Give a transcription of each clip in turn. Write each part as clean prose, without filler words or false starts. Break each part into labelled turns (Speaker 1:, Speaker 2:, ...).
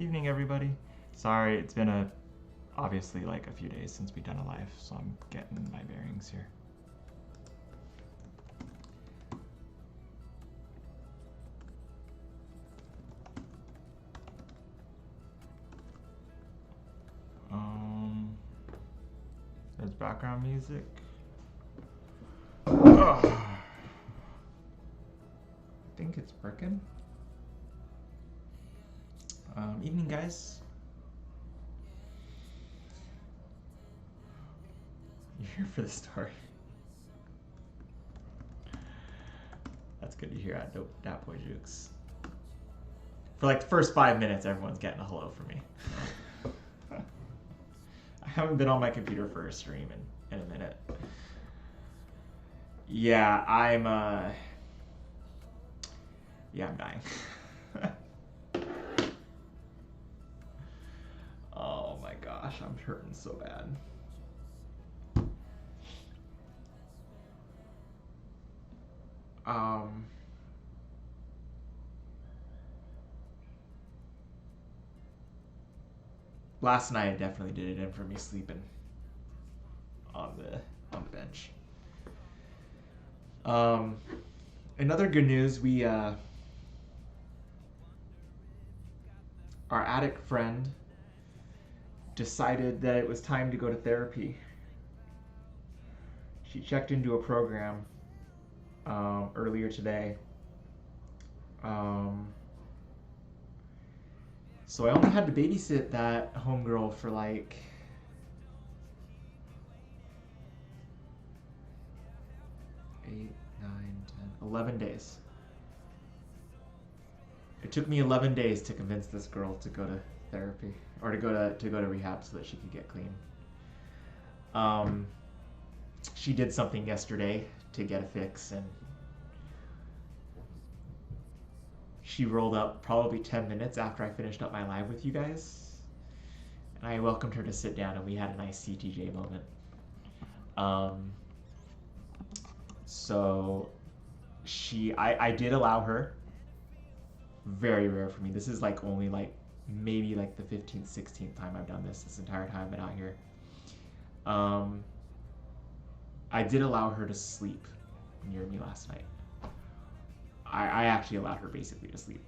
Speaker 1: Evening, everybody. Sorry, it's been obviously like a few days since we've done a live, so I'm getting my bearings here. There's background music. Ugh. I think it's working. Evening, guys. You're here for the story. That's good to hear at Dat Boy Jukes. For like the first 5 minutes, everyone's getting a hello from me. I haven't been on my computer for a stream in a minute. Yeah, I'm dying. Oh my gosh, I'm hurting so bad. Last night definitely did it in for me sleeping on the bench. Another good news, we our addict friend decided that it was time to go to therapy. She checked into a program earlier today. So I only had to babysit that homegirl for like 8, 9, 10, 11 days. It took me 11 days to convince this girl to go to therapy or to go to rehab so that she could get clean. She did something yesterday to get a fix, and she rolled up probably 10 minutes after I finished up my live with you guys, and I welcomed her to sit down, and we had a nice CTJ moment. So I did allow her. Very rare for me. This is like only like maybe like the 15th, 16th time I've done this entire time I've been out here. I did allow her to sleep near me last night. I actually allowed her basically to sleep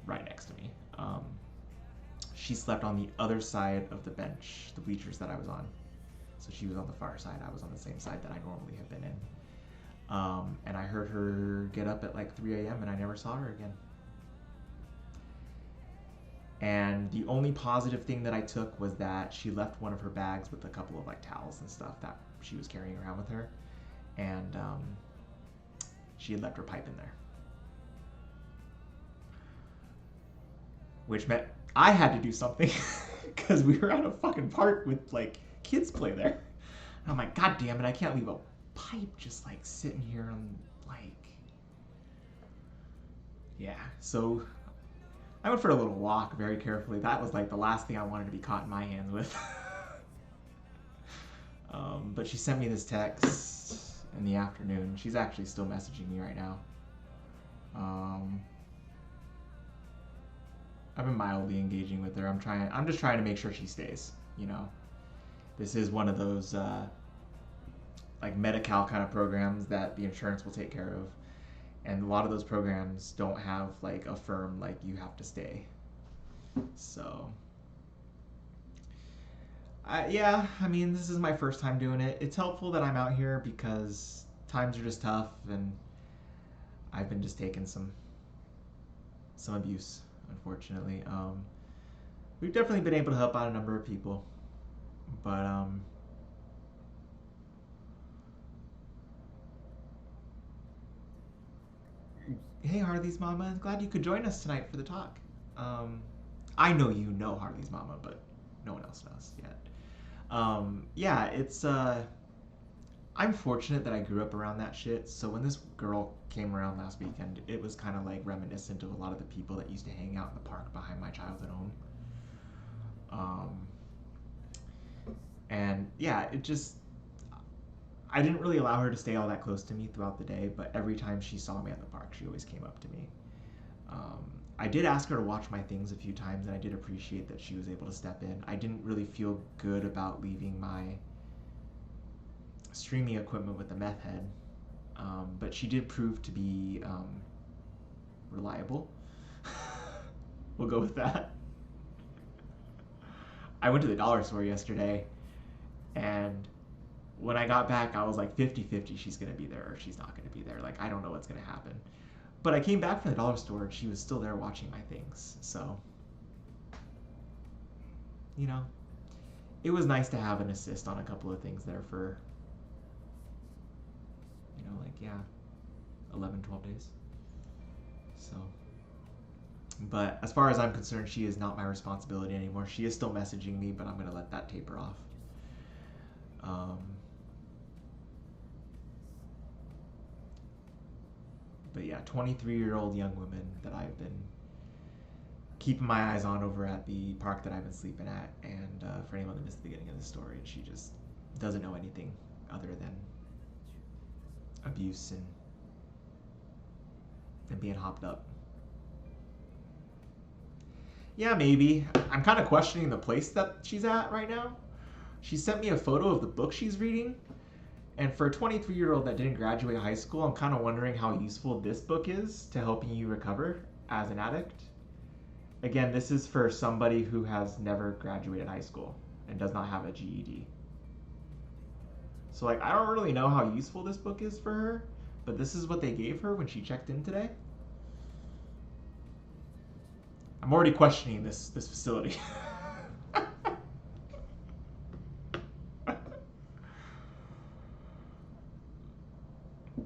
Speaker 1: right next to me. She slept on the other side of the bench, the bleachers that I was on. So she was on the far side. I was on the same side that I normally have been in. And I heard her get up at like 3 a.m. and I never saw her again. And the only positive thing that I took was that she left one of her bags with a couple of like towels and stuff that she was carrying around with her. And she had left her pipe in there. Which meant I had to do something because we were at a fucking park with like kids play there. And I'm like, God damn it, I can't leave a pipe just like sitting here on like, yeah. So I went for a little walk very carefully. That was like the last thing I wanted to be caught in my hands with. But she sent me this text in the afternoon. She's actually still messaging me right now. I've been mildly engaging with her. I'm just trying to make sure she stays, you know. This is one of those like Medi-Cal kind of programs that the insurance will take care of. And a lot of those programs don't have like a firm like you have to stay. So yeah, I mean, this is my first time doing it. It's helpful that I'm out here because times are just tough and I've been just taking some abuse, unfortunately. We've definitely been able to help out a number of people, but hey, Harley's mama, glad you could join us tonight for the talk. I know you know Harley's mama, but no one else knows yet. Yeah, it's I'm fortunate that I grew up around that shit. So when this girl came around last weekend, it was kind of like reminiscent of a lot of the people that used to hang out in the park behind my childhood home. And yeah, I didn't really allow her to stay all that close to me throughout the day, but every time she saw me at the park, she always came up to me. I did ask her to watch my things a few times, and I did appreciate that she was able to step in. I didn't really feel good about leaving my streaming equipment with the meth head, but she did prove to be reliable. We'll go with that. I went to the dollar store yesterday, and when I got back, I was like 50-50 she's going to be there or she's not going to be there. Like, I don't know what's going to happen. But I came back from the dollar store and she was still there watching my things. So, you know, it was nice to have an assist on a couple of things there for, you know, like, yeah, 11, 12 days. So, but as far as I'm concerned, she is not my responsibility anymore. She is still messaging me, but I'm going to let that taper off. But yeah, 23-year-old young woman that I've been keeping my eyes on over at the park that I've been sleeping at. And for anyone that missed the beginning of the story, she just doesn't know anything other than abuse and being hopped up. Yeah, maybe. I'm kind of questioning the place that she's at right now. She sent me a photo of the book she's reading. And for a 23-year-old that didn't graduate high school, I'm kind of wondering how useful this book is to helping you recover as an addict. Again, this is for somebody who has never graduated high school and does not have a GED. So, like, I don't really know how useful this book is for her, but this is what they gave her when she checked in today. I'm already questioning this facility.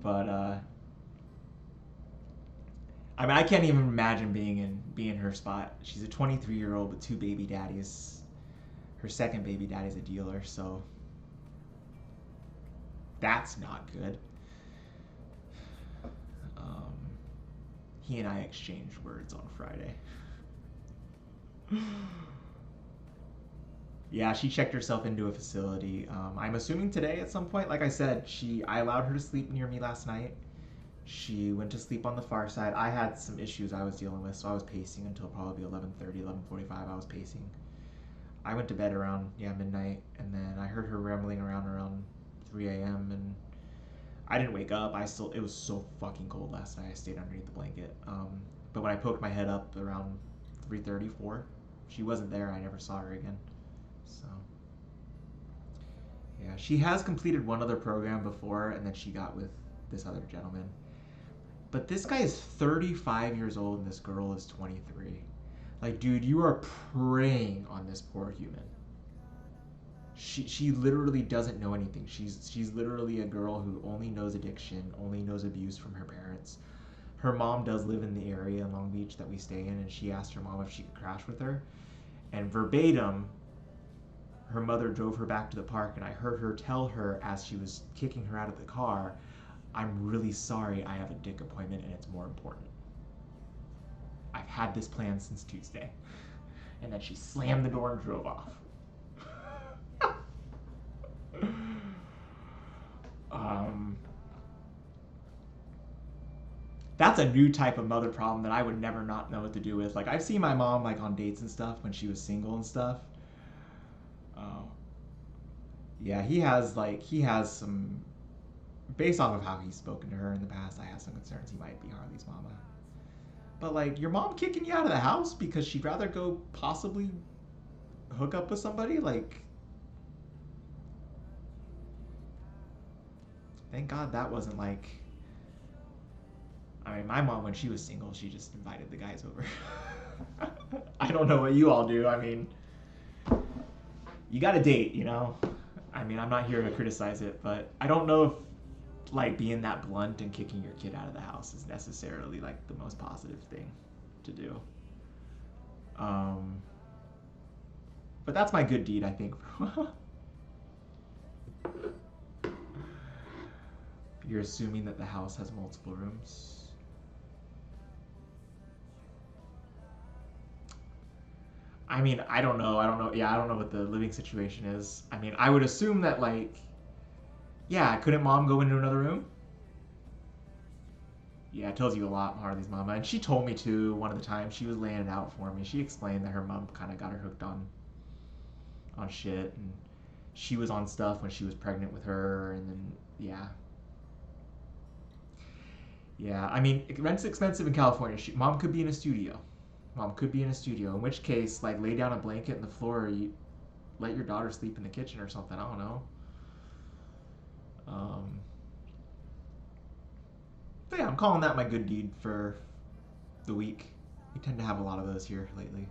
Speaker 1: But I mean, I can't even imagine being in her spot. She's a 23-year-old with 2 baby daddies. Her second baby daddy's a dealer, so that's not good. He and I exchanged words on Friday. Yeah, she checked herself into a facility. I'm assuming today at some point. Like I said, I allowed her to sleep near me last night. She went to sleep on the far side. I had some issues I was dealing with, so I was pacing until probably 11:30, 11:45. I was pacing. I went to bed around midnight, and then I heard her rambling around 3 a.m. and I didn't wake up. It was so fucking cold last night. I stayed underneath the blanket. But when I poked my head up around 3:30, 4, she wasn't there. I never saw her again. So, yeah, she has completed one other program before, and then she got with this other gentleman. But this guy is 35 years old, and this girl is 23. Like, dude, you are preying on this poor human. She literally doesn't know anything. She's literally a girl who only knows addiction, only knows abuse from her parents. Her mom does live in the area in Long Beach that we stay in, and she asked her mom if she could crash with her. And verbatim, her mother drove her back to the park, and I heard her tell her as she was kicking her out of the car, "I'm really sorry, I have a dick appointment and it's more important. I've had this plan since Tuesday." And then she slammed the door and drove off. That's a new type of mother problem that I would never not know what to do with. Like, I've seen my mom like on dates and stuff when she was single and stuff. Yeah, he has some, based off of how he's spoken to her in the past, I have some concerns he might be Harley's mama. But like, your mom kicking you out of the house because she'd rather go possibly hook up with somebody? Like, thank God that wasn't like, I mean, my mom, when she was single, she just invited the guys over. I don't know what you all do. I mean, you got to date, you know? I mean, I'm not here to criticize it, but I don't know if, like, being that blunt and kicking your kid out of the house is necessarily, like, the most positive thing to do. But that's my good deed, I think. You're assuming that the house has multiple rooms? I mean, I don't know. Yeah, I don't know what the living situation is. I mean, I would assume that, like, yeah, couldn't mom go into another room? Yeah, it tells you a lot, Harley's mama. And she told me too, one of the times she was laying it out for me. She explained that her mom kind of got her hooked on shit, and she was on stuff when she was pregnant with her, and then yeah, yeah. I mean, rent's expensive in California. Mom could be in a studio. Mom could be in a studio. In which case, like, lay down a blanket in the floor. Or you let your daughter sleep in the kitchen or something. I don't know. Um, but yeah, I'm calling that my good deed for the week. We tend to have a lot of those here lately.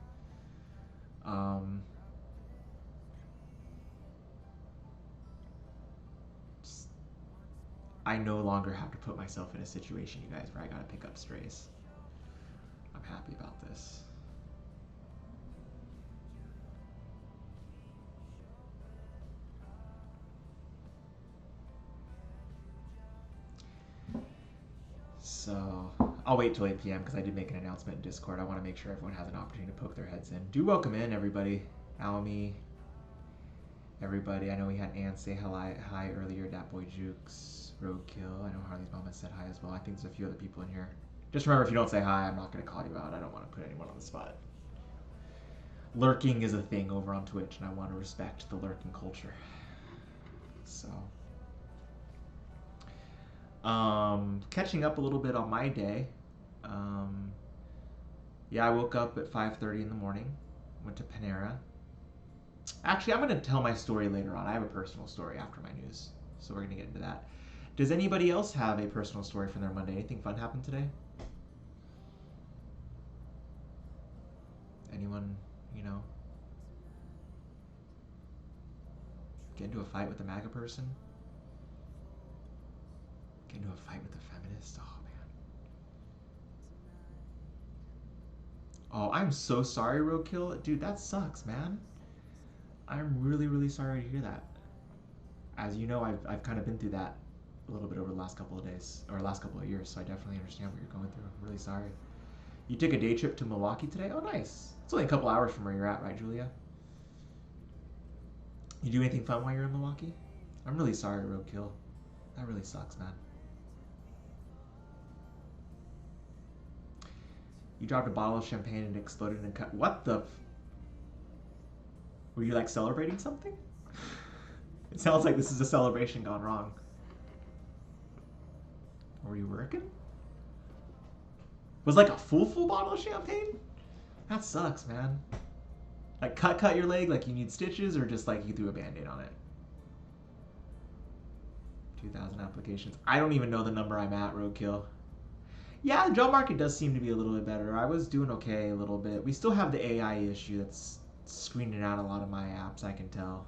Speaker 1: Um, I no longer have to put myself in a situation, you guys, where I gotta pick up strays. I'm happy about this. So I'll wait till 8 p.m. because I did make an announcement in Discord. I want to make sure everyone has an opportunity to poke their heads in. Do welcome in, everybody. Alamy, everybody. I know we had Ann say hi earlier. Dat Boy Jukes, Roadkill. I know Harley's mama said hi as well. I think there's a few other people in here. Just remember, if you don't say hi, I'm not going to call you out. I don't want to put anyone on the spot. Lurking is a thing over on Twitch, and I want to respect the lurking culture. So, catching up a little bit on my day. Yeah, I woke up at 5:30 in the morning, went to Panera. Actually, I'm going to tell my story later on. I have a personal story after my news, so we're going to get into that. Does anybody else have a personal story from their Monday? Anything fun happened today? Anyone, you know, get into a fight with a MAGA person? Get into a fight with a feminist? Oh, man. Oh, I'm so sorry, Roadkill. Dude, that sucks, man. I'm really, really sorry to hear that. As you know, I've kind of been through that a little bit over the last couple of days, or last couple of years, so I definitely understand what you're going through. I'm really sorry. You took a day trip to Milwaukee today? Oh, nice. It's only a couple hours from where you're at, right, Julia? You do anything fun while you're in Milwaukee? I'm really sorry, Roadkill. That really sucks, man. You dropped a bottle of champagne and it exploded and cut. What the? Were you like celebrating something? It sounds like this is a celebration gone wrong. Were you working? Was like a full bottle of champagne? That sucks, man. Like cut your leg like you need stitches, or just like you threw a band-aid on it? 2,000 applications. I don't even know the number I'm at, Roadkill. Yeah, the job market does seem to be a little bit better. I was doing okay a little bit. We still have the AI issue that's screening out a lot of my apps, I can tell.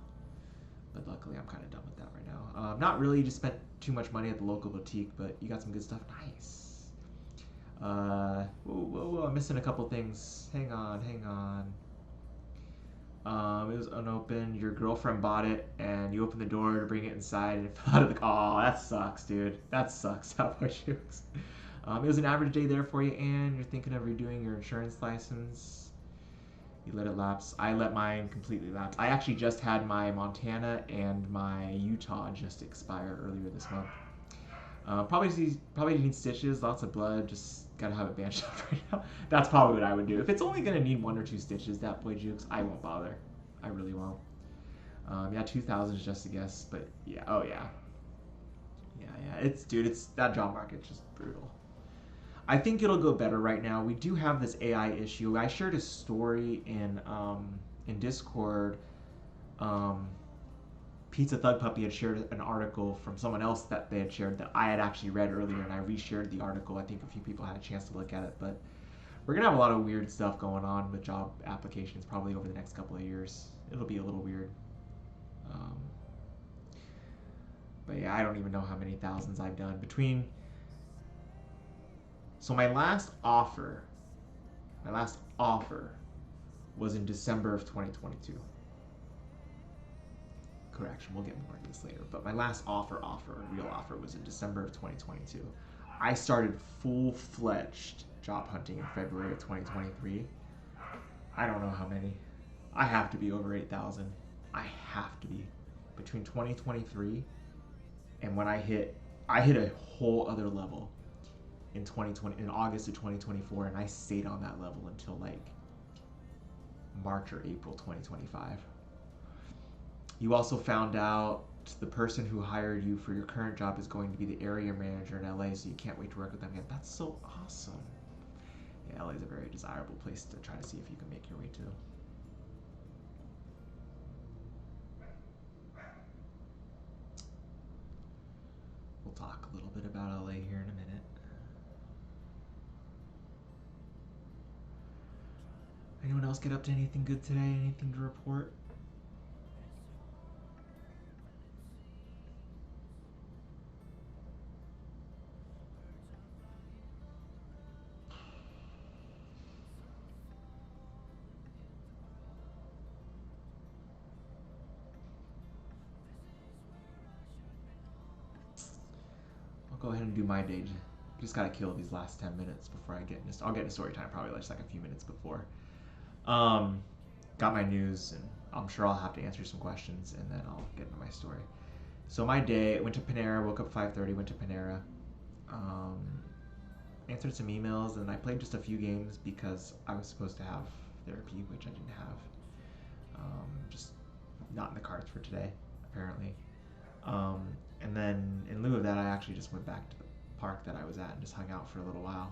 Speaker 1: But luckily, I'm kind of done with that right now. Not really, just spent too much money at the local boutique, but you got some good stuff. Nice. Whoa, I'm missing a couple things. Hang on. It was unopened. Your girlfriend bought it, and you opened the door to bring it inside, and it fell out of the... Oh, that sucks, dude. That sucks. How about you? It was an average day there for you, and you're thinking of redoing your insurance license. You let it lapse. I let mine completely lapse. I actually just had my Montana and my Utah just expire earlier this month. Probably need stitches, lots of blood. Just gotta have it bandaged up right now. That's probably what I would do. If it's only gonna need 1 or 2 stitches, that boy Jukes, I won't bother. I really won't. Yeah, 2,000 is just a guess, but yeah. Oh yeah. Yeah. It's that job market's just brutal. I think it'll go better right now. We do have this AI issue. I shared a story in Discord. Pizza Thug Puppy had shared an article from someone else that they had shared that I had actually read earlier, and I reshared the article. I think a few people had a chance to look at it, but we're gonna have a lot of weird stuff going on with job applications probably over the next couple of years. It'll be a little weird. But yeah, I don't even know how many thousands I've done between. So my last offer was in December of 2022. Correction, we'll get more into this later. But my last real offer, was in December of 2022. I started full-fledged job hunting in February of 2023. I don't know how many. I have to be over 8,000. I have to be. Between 2023 and when I hit a whole other level. in 2020 in August of 2024, and I stayed on that level until like March or April 2025. You also found out the person who hired you for your current job is going to be the area manager in LA, so you can't wait to work with them again. That's so awesome. Yeah, LA is a very desirable place to try to see if you can make your way to. We'll talk a little bit about LA here in a minute. Anyone else get up to anything good today? Anything to report? I'll go ahead and do my day. Just gotta kill these last 10 minutes before I get into. I'll get into story time probably just like a few minutes before. Got my news, and I'm sure I'll have to answer some questions, and then I'll get into my story. So my day, I went to Panera, woke up 5:30, went to Panera, answered some emails, and I played just a few games because I was supposed to have therapy, which I didn't have. Just not in the cards for today, apparently. And then in lieu of that, I actually just went back to the park that I was at and just hung out for a little while.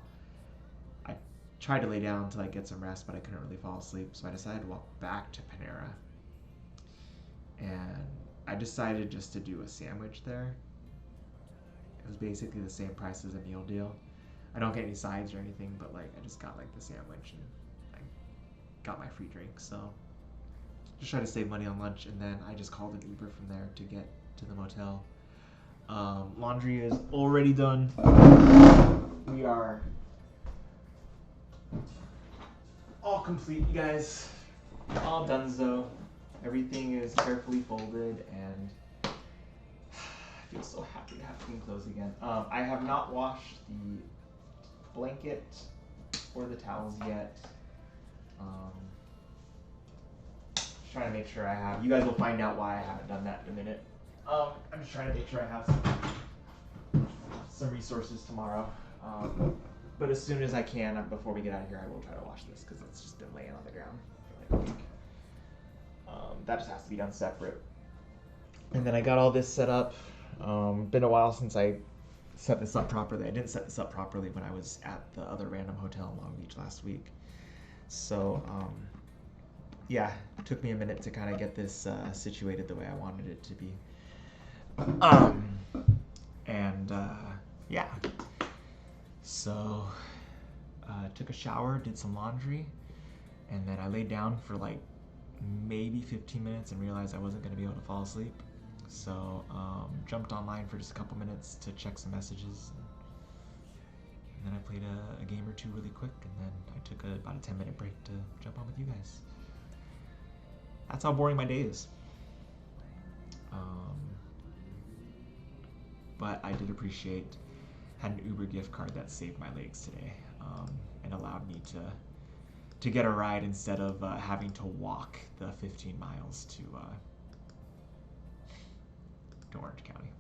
Speaker 1: I tried to lay down to like get some rest, but I couldn't really fall asleep, so I decided to walk back to Panera. And I decided just to do a sandwich there. It was basically the same price as a meal deal. I don't get any sides or anything, but like I just got like the sandwich and I got my free drink. So just try to save money on lunch, and then I just called an Uber from there to get to the motel. Laundry is already done. We are all complete, you guys. All done, though. Everything is carefully folded, and I feel so happy to have clean clothes again. I have not washed the blanket or the towels yet. Just trying to make sure I have. You guys will find out why I haven't done that in a minute. I'm just trying to make sure I have some resources tomorrow. But as soon as I can, before we get out of here, I will try to wash this because it's just been laying on the ground for like a week. That just has to be done separate. And then I got all this set up. Been a while since I set this up properly. I didn't set this up properly when I was at the other random hotel in Long Beach last week. So, yeah, it took me a minute to kind of get this situated the way I wanted it to be. Yeah. So, took a shower, did some laundry, and then I laid down for like maybe 15 minutes and realized I wasn't going to be able to fall asleep. So, jumped online for just a couple minutes to check some messages. And then I played a game or two really quick, and then I took about a 10-minute break to jump on with you guys. That's how boring my day is. But I did appreciate, had an Uber gift card that saved my legs today, and allowed me to get a ride instead of having to walk the 15 miles to Orange County.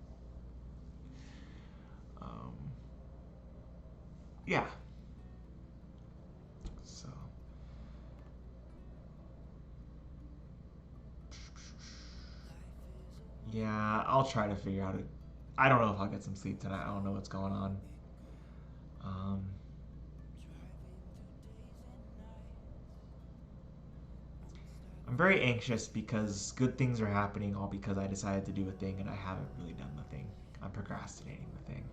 Speaker 1: Yeah. So. Yeah, I'll try to figure out it. I don't know if I'll get some sleep tonight. I don't know what's going on. I'm very anxious because good things are happening all because I decided to do a thing and I haven't really done the thing. I'm procrastinating the thing.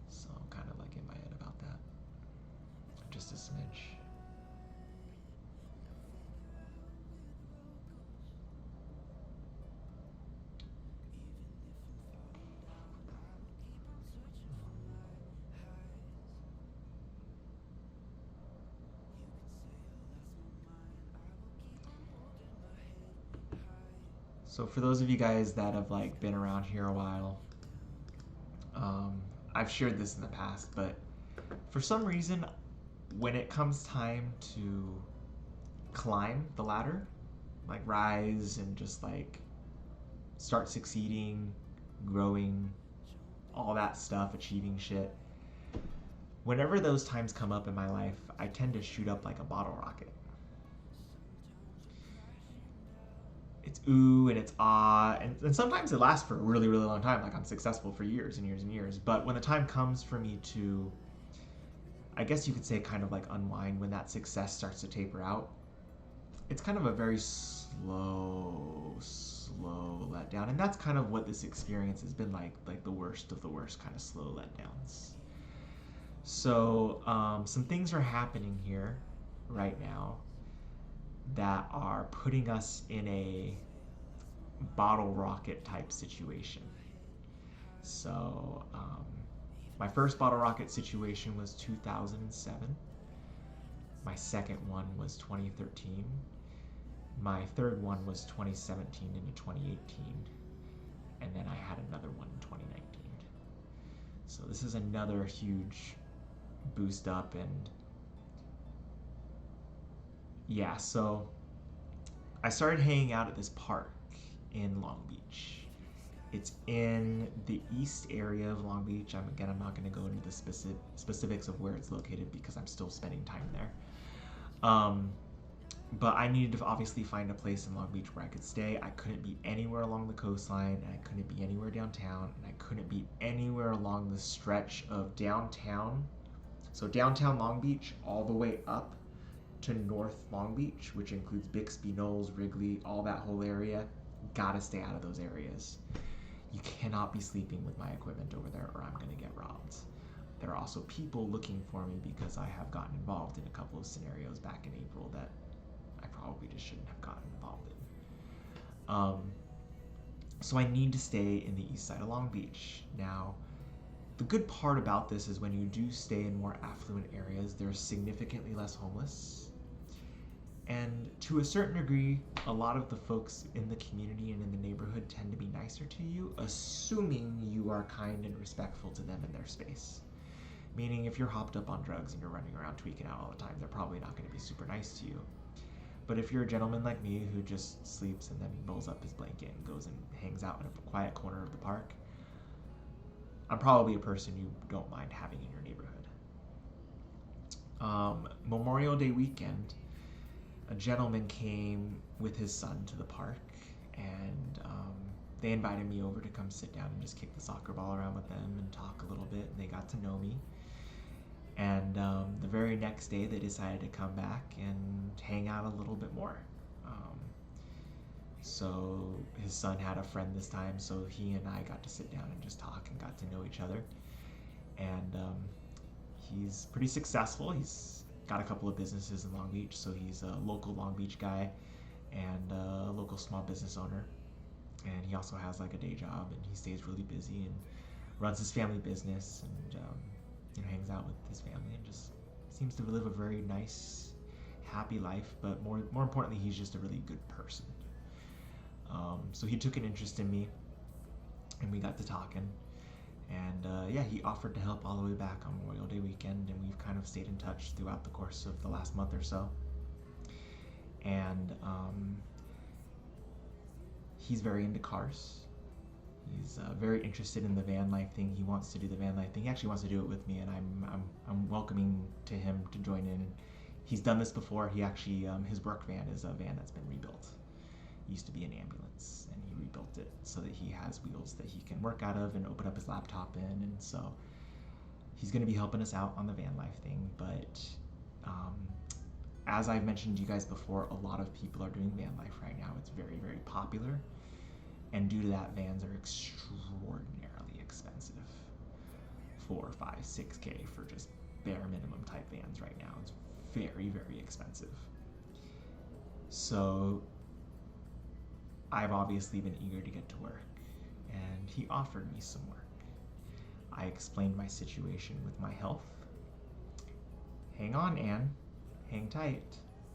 Speaker 1: So I'm kind of like in my head about that. Just a smidge. So for those of you guys that have like been around here a while, I've shared this in the past, but for some reason, when it comes time to climb the ladder, like rise and just like start succeeding, growing, all that stuff, achieving shit, Whenever those times come up in my life, I tend to shoot up like a bottle rocket. It's ooh and it's ah, and sometimes it lasts for a really, really long time. Like I'm successful for years and years and years. But when the time comes for me to, I guess you could say, kind of like unwind, when that success starts to taper out, it's kind of a very slow letdown. And that's kind of what this experience has been like the worst of the worst kind of slow letdowns. So some things are happening here right now that are putting us in a bottle rocket type situation. So my first bottle rocket situation was 2007. My second one was 2013. My third one was 2017 into 2018. And then I had another one in 2019. So this is another huge boost up. And yeah, so I started hanging out at this park in Long Beach. It's in the east area of Long Beach. I'm not going to go into the specifics of where it's located because I'm still spending time there. But I needed to obviously find a place in Long Beach where I could stay. I couldn't be anywhere along the coastline, and I couldn't be anywhere downtown, and I couldn't be anywhere along the stretch of downtown. So downtown Long Beach all the way up to North Long Beach, which includes Bixby, Knowles, Wrigley, all that whole area. Gotta stay out of those areas. You cannot be sleeping with my equipment over there or I'm going to get robbed. There are also people looking for me because I have gotten involved in a couple of scenarios back in April that I probably just shouldn't have gotten involved in. So I need to stay in the east side of Long Beach. Now, the good part about this is when you do stay in more affluent areas, there's significantly less homeless. And to a certain degree, a lot of the folks in the community and in the neighborhood tend to be nicer to you, assuming you are kind and respectful to them in their space. Meaning if you're hopped up on drugs and you're running around tweaking out all the time, they're probably not going to be super nice to you. But if you're a gentleman like me who just sleeps and then rolls up his blanket and goes and hangs out in a quiet corner of the park, I'm probably a person you don't mind having in your neighborhood. Memorial Day weekend, a gentleman came with his son to the park, and they invited me over to come sit down and just kick the soccer ball around with them and talk a little bit, and they got to know me. And the very next day, they decided to come back and hang out a little bit more. So his son had a friend this time, so he and I got to sit down and just talk and got to know each other. And he's pretty successful. He's got a couple of businesses in Long Beach, so he's a local Long Beach guy and a local small business owner. And he also has like a day job, and he stays really busy and runs his family business, and hangs out with his family and just seems to live a very nice, happy life. But more importantly, he's just a really good person. So he took an interest in me, and we got to talking. And he offered to help all the way back on Memorial Day weekend, and we've kind of stayed in touch throughout the course of the last month or so. And he's very into cars. He's very interested in the van life thing. He wants to do the van life thing. He actually wants to do it with me, and I'm welcoming to him to join in. He's done this before. He actually his work van is a van that's been rebuilt. It used to be an ambulance, and he rebuilt it so that he has wheels that he can work out of and open up his laptop in. And so he's going to be helping us out on the van life thing. But as I've mentioned to you guys before, a lot of people are doing van life right now. It's very, very popular. And due to that, vans are extraordinarily expensive. 4, 5, 6K for just bare minimum type vans right now. It's very, very expensive. So I've obviously been eager to get to work, and he offered me some work. I explained my situation with my health. Hang on, Anne. Hang tight.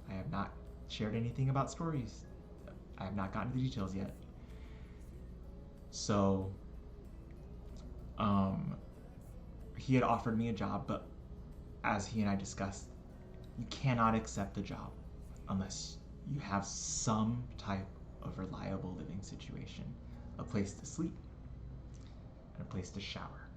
Speaker 1: I have not shared anything about stories. I have not gotten to the details yet. So, he had offered me a job, but as he and I discussed, you cannot accept the job unless you have some type of reliable living situation, a place to sleep, and a place to shower.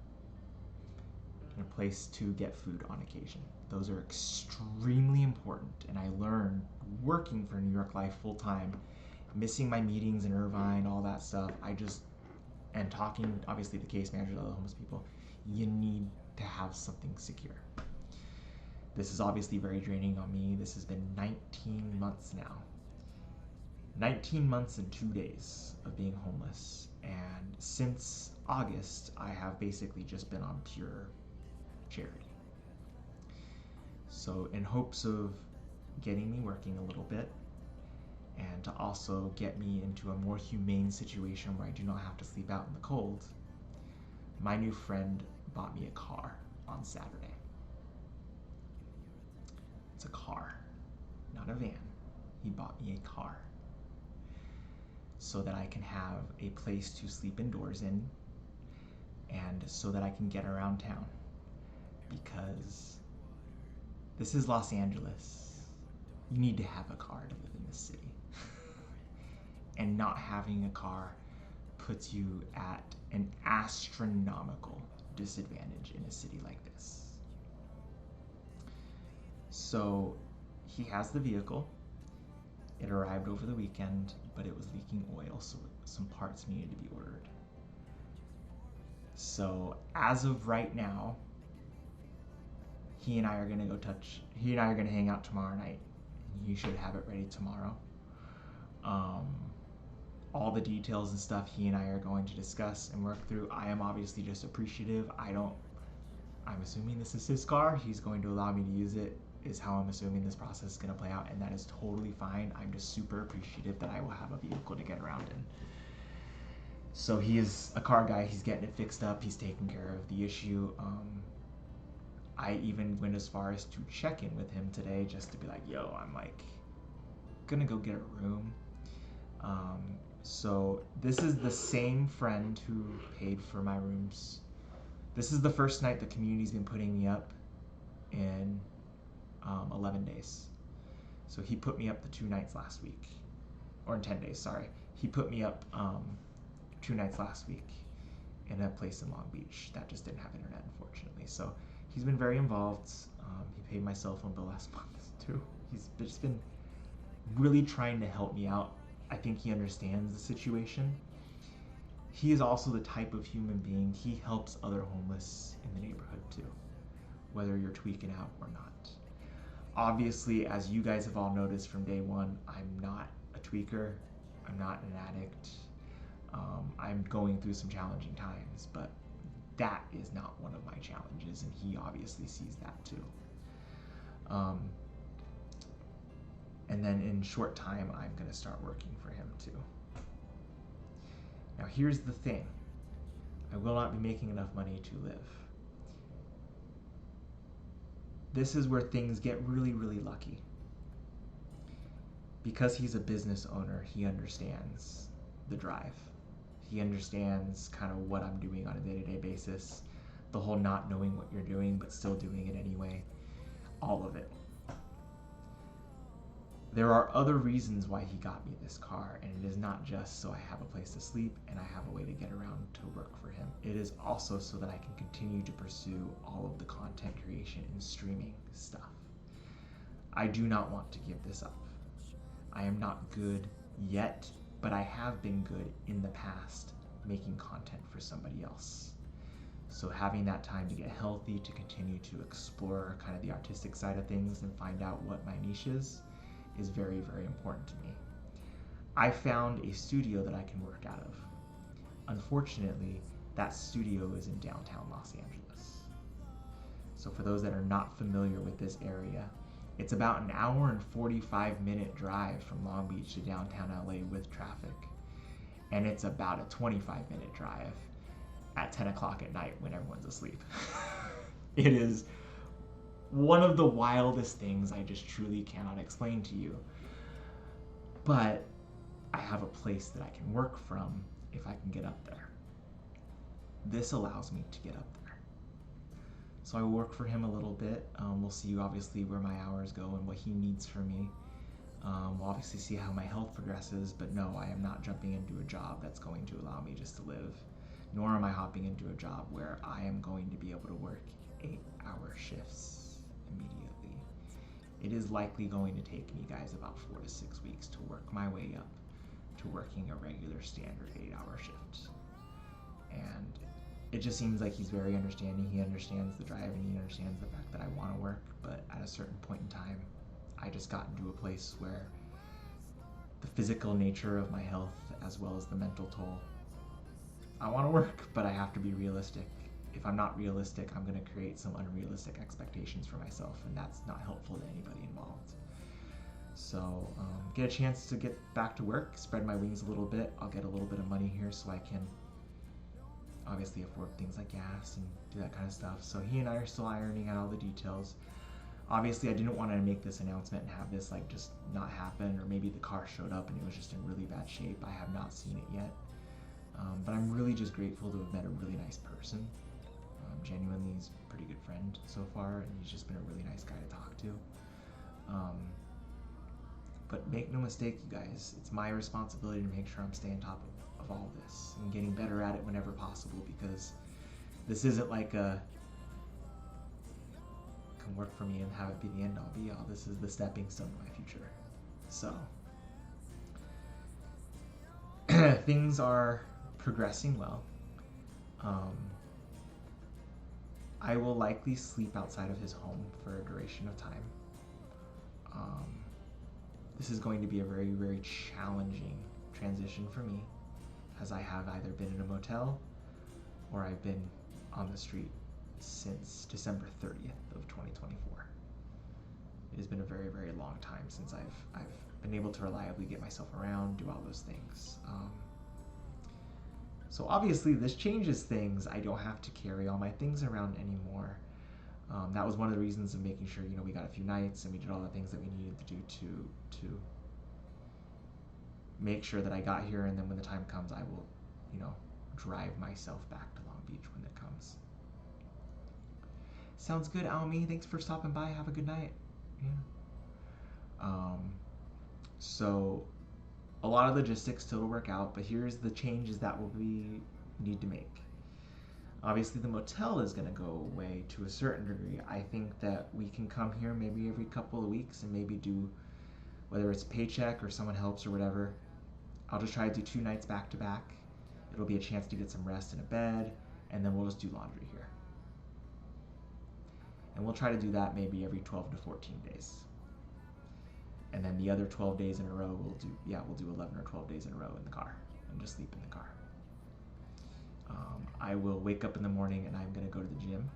Speaker 1: and a place to get food on occasion. Those are extremely important, and I learned working for New York Life full time, missing my meetings in Irvine, all that stuff. And talking, obviously, the case managers, other homeless people, you need to have something secure. This is obviously very draining on me. This has been 19 months now. 19 months and 2 days of being homeless. And since August, I have basically just been on pure charity. So in hopes of getting me working a little bit, and to also get me into a more humane situation where I do not have to sleep out in the cold, my new friend bought me a car on Saturday. It's a car, not a van. He bought me a car so that I can have a place to sleep indoors in, and so that I can get around town, because this is Los Angeles. You need to have a car to live in this city. And not having a car puts you at an astronomical disadvantage in a city like this. So he has the vehicle. It arrived over the weekend, but it was leaking oil, so some parts needed to be ordered. So as of right now, he and I are gonna hang out tomorrow night. He should have it ready tomorrow. All the details and stuff he and I are going to discuss and work through. I am obviously just appreciative. I'm assuming this is his car. He's going to allow me to use it, is how I'm assuming this process is going to play out, and that is totally fine. I'm just super appreciative that I will have a vehicle to get around in. So he is a car guy. He's getting it fixed up. He's taking care of the issue. I even went as far as to check in with him today just to be like, yo, I'm like gonna go get a room. So this is the same friend who paid for my rooms. This is the first night the community's been putting me up in 11 days. So he put me up the 2 nights last week, or in 10 days, sorry. He put me up 2 nights last week in a place in Long Beach that just didn't have internet, unfortunately. So he's been very involved. He paid my cell phone bill last month too. He's just been really trying to help me out. I think he understands the situation. He is also the type of human being, he helps other homeless in the neighborhood too, whether you're tweaking out or not. Obviously, as you guys have all noticed from day one, I'm not a tweaker, I'm not an addict. I'm going through some challenging times, but that is not one of my challenges, and he obviously sees that too. And then in short time, I'm going to start working for him too. Now here's the thing. I will not be making enough money to live. This is where things get really, really lucky. Because he's a business owner, he understands the drive. He understands kind of what I'm doing on a day-to-day basis. The whole not knowing what you're doing, but still doing it anyway. All of it. There are other reasons why he got me this car, and it is not just so I have a place to sleep and I have a way to get around to work for him. It is also so that I can continue to pursue all of the content creation and streaming stuff. I do not want to give this up. I am not good yet, but I have been good in the past making content for somebody else. So having that time to get healthy, to continue to explore kind of the artistic side of things and find out what my niche is very, very important to me. I found a studio that I can work out of. Unfortunately, that studio is in downtown Los Angeles. So for those that are not familiar with this area, it's about an hour and 45-minute drive from Long Beach to downtown LA with traffic. And it's about a 25-minute drive at 10 o'clock at night when everyone's asleep. It is one of the wildest things I just truly cannot explain to you. But I have a place that I can work from if I can get up there. This allows me to get up there. So I will work for him a little bit. We'll see obviously where my hours go and what he needs from me. We'll obviously see how my health progresses, but no, I am not jumping into a job that's going to allow me just to live, nor am I hopping into a job where I am going to be able to work 8-hour shifts immediately. It is likely going to take me, guys, about 4 to 6 weeks to work my way up to working a regular standard 8-hour shift. And it just seems like he's very understanding. He understands the drive and he understands the fact that I want to work, but at a certain point in time, I just got into a place where the physical nature of my health as well as the mental toll, I want to work, but I have to be realistic. If I'm not realistic, I'm going to create some unrealistic expectations for myself, and that's not helpful to anybody involved. So get a chance to get back to work, spread my wings a little bit. I'll get a little bit of money here so I can obviously afford things like gas and do that kind of stuff. So he and I are still ironing out all the details. Obviously, I didn't want to make this announcement and have this like just not happen, or maybe the car showed up and it was just in really bad shape. I have not seen it yet. But I'm really just grateful to have met a really nice person. Genuinely, he's a pretty good friend so far, and he's just been a really nice guy to talk to. But make no mistake, you guys, it's my responsibility to make sure I'm staying top of all this and getting better at it whenever possible, because this isn't like a come work for me and have it be the end all be all. This is the stepping stone to my future. So things are progressing well. I will likely sleep outside of his home for a duration of time. This is going to be a very, very challenging transition for me, as I have either been in a motel or I've been on the street since December 30th of 2024. It has been a very, very long time since I've been able to reliably get myself around, do all those things. So obviously this changes things. I don't have to carry all my things around anymore. That was one of the reasons of making sure, we got a few nights and we did all the things that we needed to do to make sure that I got here, and then when the time comes, I will, drive myself back to Long Beach when it comes. Sounds good, Almy. Thanks for stopping by. Have a good night. Yeah. So a lot of logistics still to work out, but here's the changes that we need to make. Obviously, the motel is going to go away to a certain degree. I think that we can come here maybe every couple of weeks and maybe do, whether it's paycheck or someone helps or whatever, I'll just try to do 2 nights back to back. It'll be a chance to get some rest in a bed, and then we'll just do laundry here. And we'll try to do that maybe every 12 to 14 days. And then the other 12 days in a row, we'll do 11 or 12 days in a row in the car and just sleep in the car. I will wake up in the morning and I'm going to go to the gym.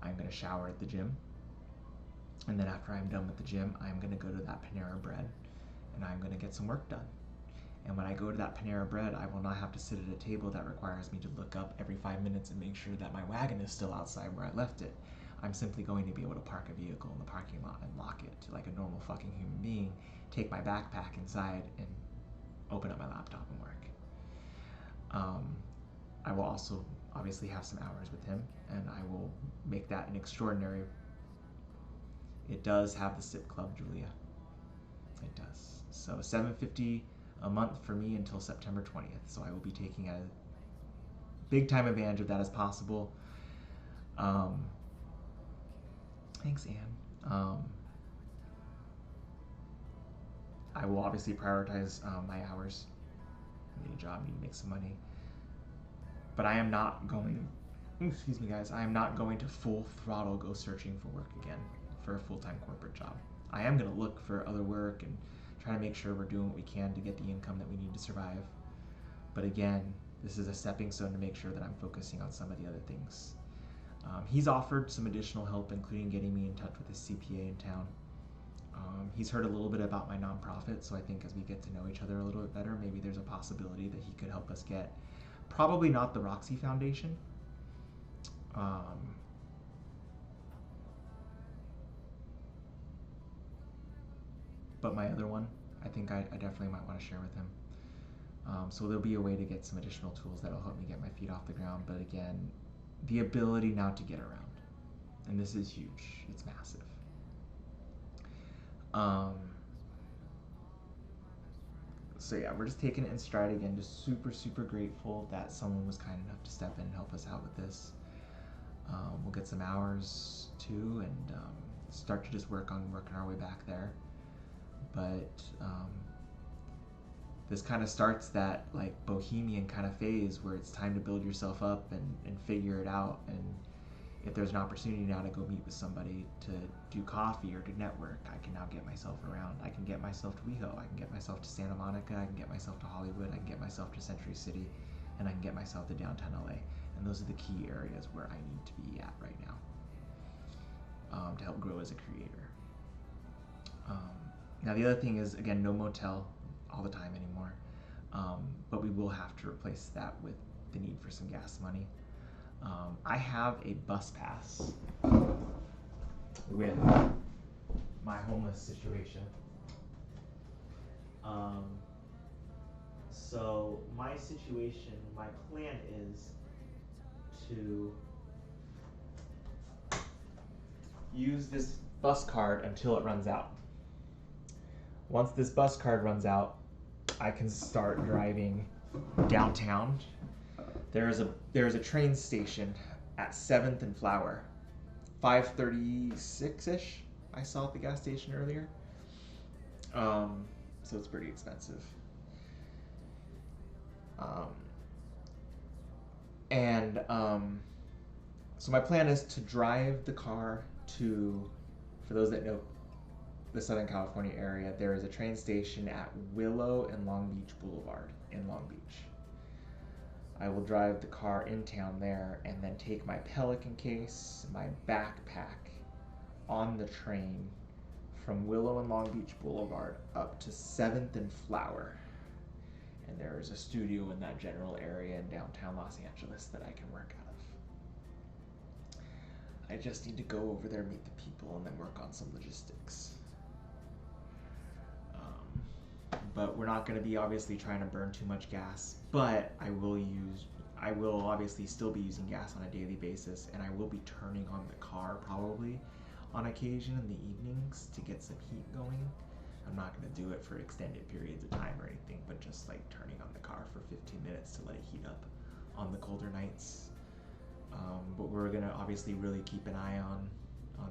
Speaker 1: I'm going to shower at the gym. And then after I'm done with the gym, I'm going to go to that Panera Bread and I'm going to get some work done. And when I go to that Panera Bread, I will not have to sit at a table that requires me to look up every 5 minutes and make sure that my wagon is still outside where I left it. I'm simply going to be able to park a vehicle in the parking lot and lock it like a normal fucking human being, take my backpack inside, and open up my laptop and work. I will also obviously have some hours with him, and I will make that an extraordinary. It does have the SIP club, Julia. It does. So $750 a month for me until September 20th. So I will be taking a big time advantage of that as possible. Thanks, Anne. I will obviously prioritize my hours. I need a job, need to make some money. But I am not going, excuse me guys, I am not going to full throttle go searching for work again for a full-time corporate job. I am going to look for other work and try to make sure we're doing what we can to get the income that we need to survive. But again, this is a stepping stone to make sure that I'm focusing on some of the other things. He's offered some additional help, including getting me in touch with his CPA in town. He's heard a little bit about my nonprofit, so I think as we get to know each other a little bit better, maybe there's a possibility that he could help us get, probably not the Roxy Foundation, but my other one, I think I definitely might want to share with him. So there'll be a way to get some additional tools that'll help me get my feet off the ground, but again, the ability now to get around. And this is huge. It's massive. So yeah, we're just taking it in stride again. Just super, super grateful that someone was kind enough to step in and help us out with this. We'll get some hours too, and start to just working our way back there. But this kind of starts that like bohemian kind of phase where it's time to build yourself up and figure it out. And if there's an opportunity now to go meet with somebody to do coffee or to network, I can now get myself around. I can get myself to WeHo, I can get myself to Santa Monica, I can get myself to Hollywood, I can get myself to Century City, and I can get myself to downtown LA. And those are the key areas where I need to be at right now to help grow as a creator. Now the other thing is, again, no motel all the time anymore, but we will have to replace that with the need for some gas money. I have a bus pass with my homeless situation. So my situation, my plan is to use this bus card until it runs out. Once this bus card runs out, I can start driving downtown. There is a train station at 7th and Flower, 536-ish. I saw at the gas station earlier. So it's pretty expensive. So my plan is to drive the car to, for those that know the Southern California area, there is a train station at Willow and Long Beach Boulevard in Long Beach. I will drive the car in town there and then take my Pelican case, my backpack on the train from Willow and Long Beach Boulevard up to 7th and Flower. And there is a studio in that general area in downtown Los Angeles that I can work out of. I just need to go over there, meet the people, and then work on some logistics. But we're not going to be obviously trying to burn too much gas, but I will obviously still be using gas on a daily basis, and I will be turning on the car probably on occasion in the evenings to get some heat going. I'm not going to do it for extended periods of time or anything, but just like turning on the car for 15 minutes to let it heat up on the colder nights. But we're going to obviously really keep an eye on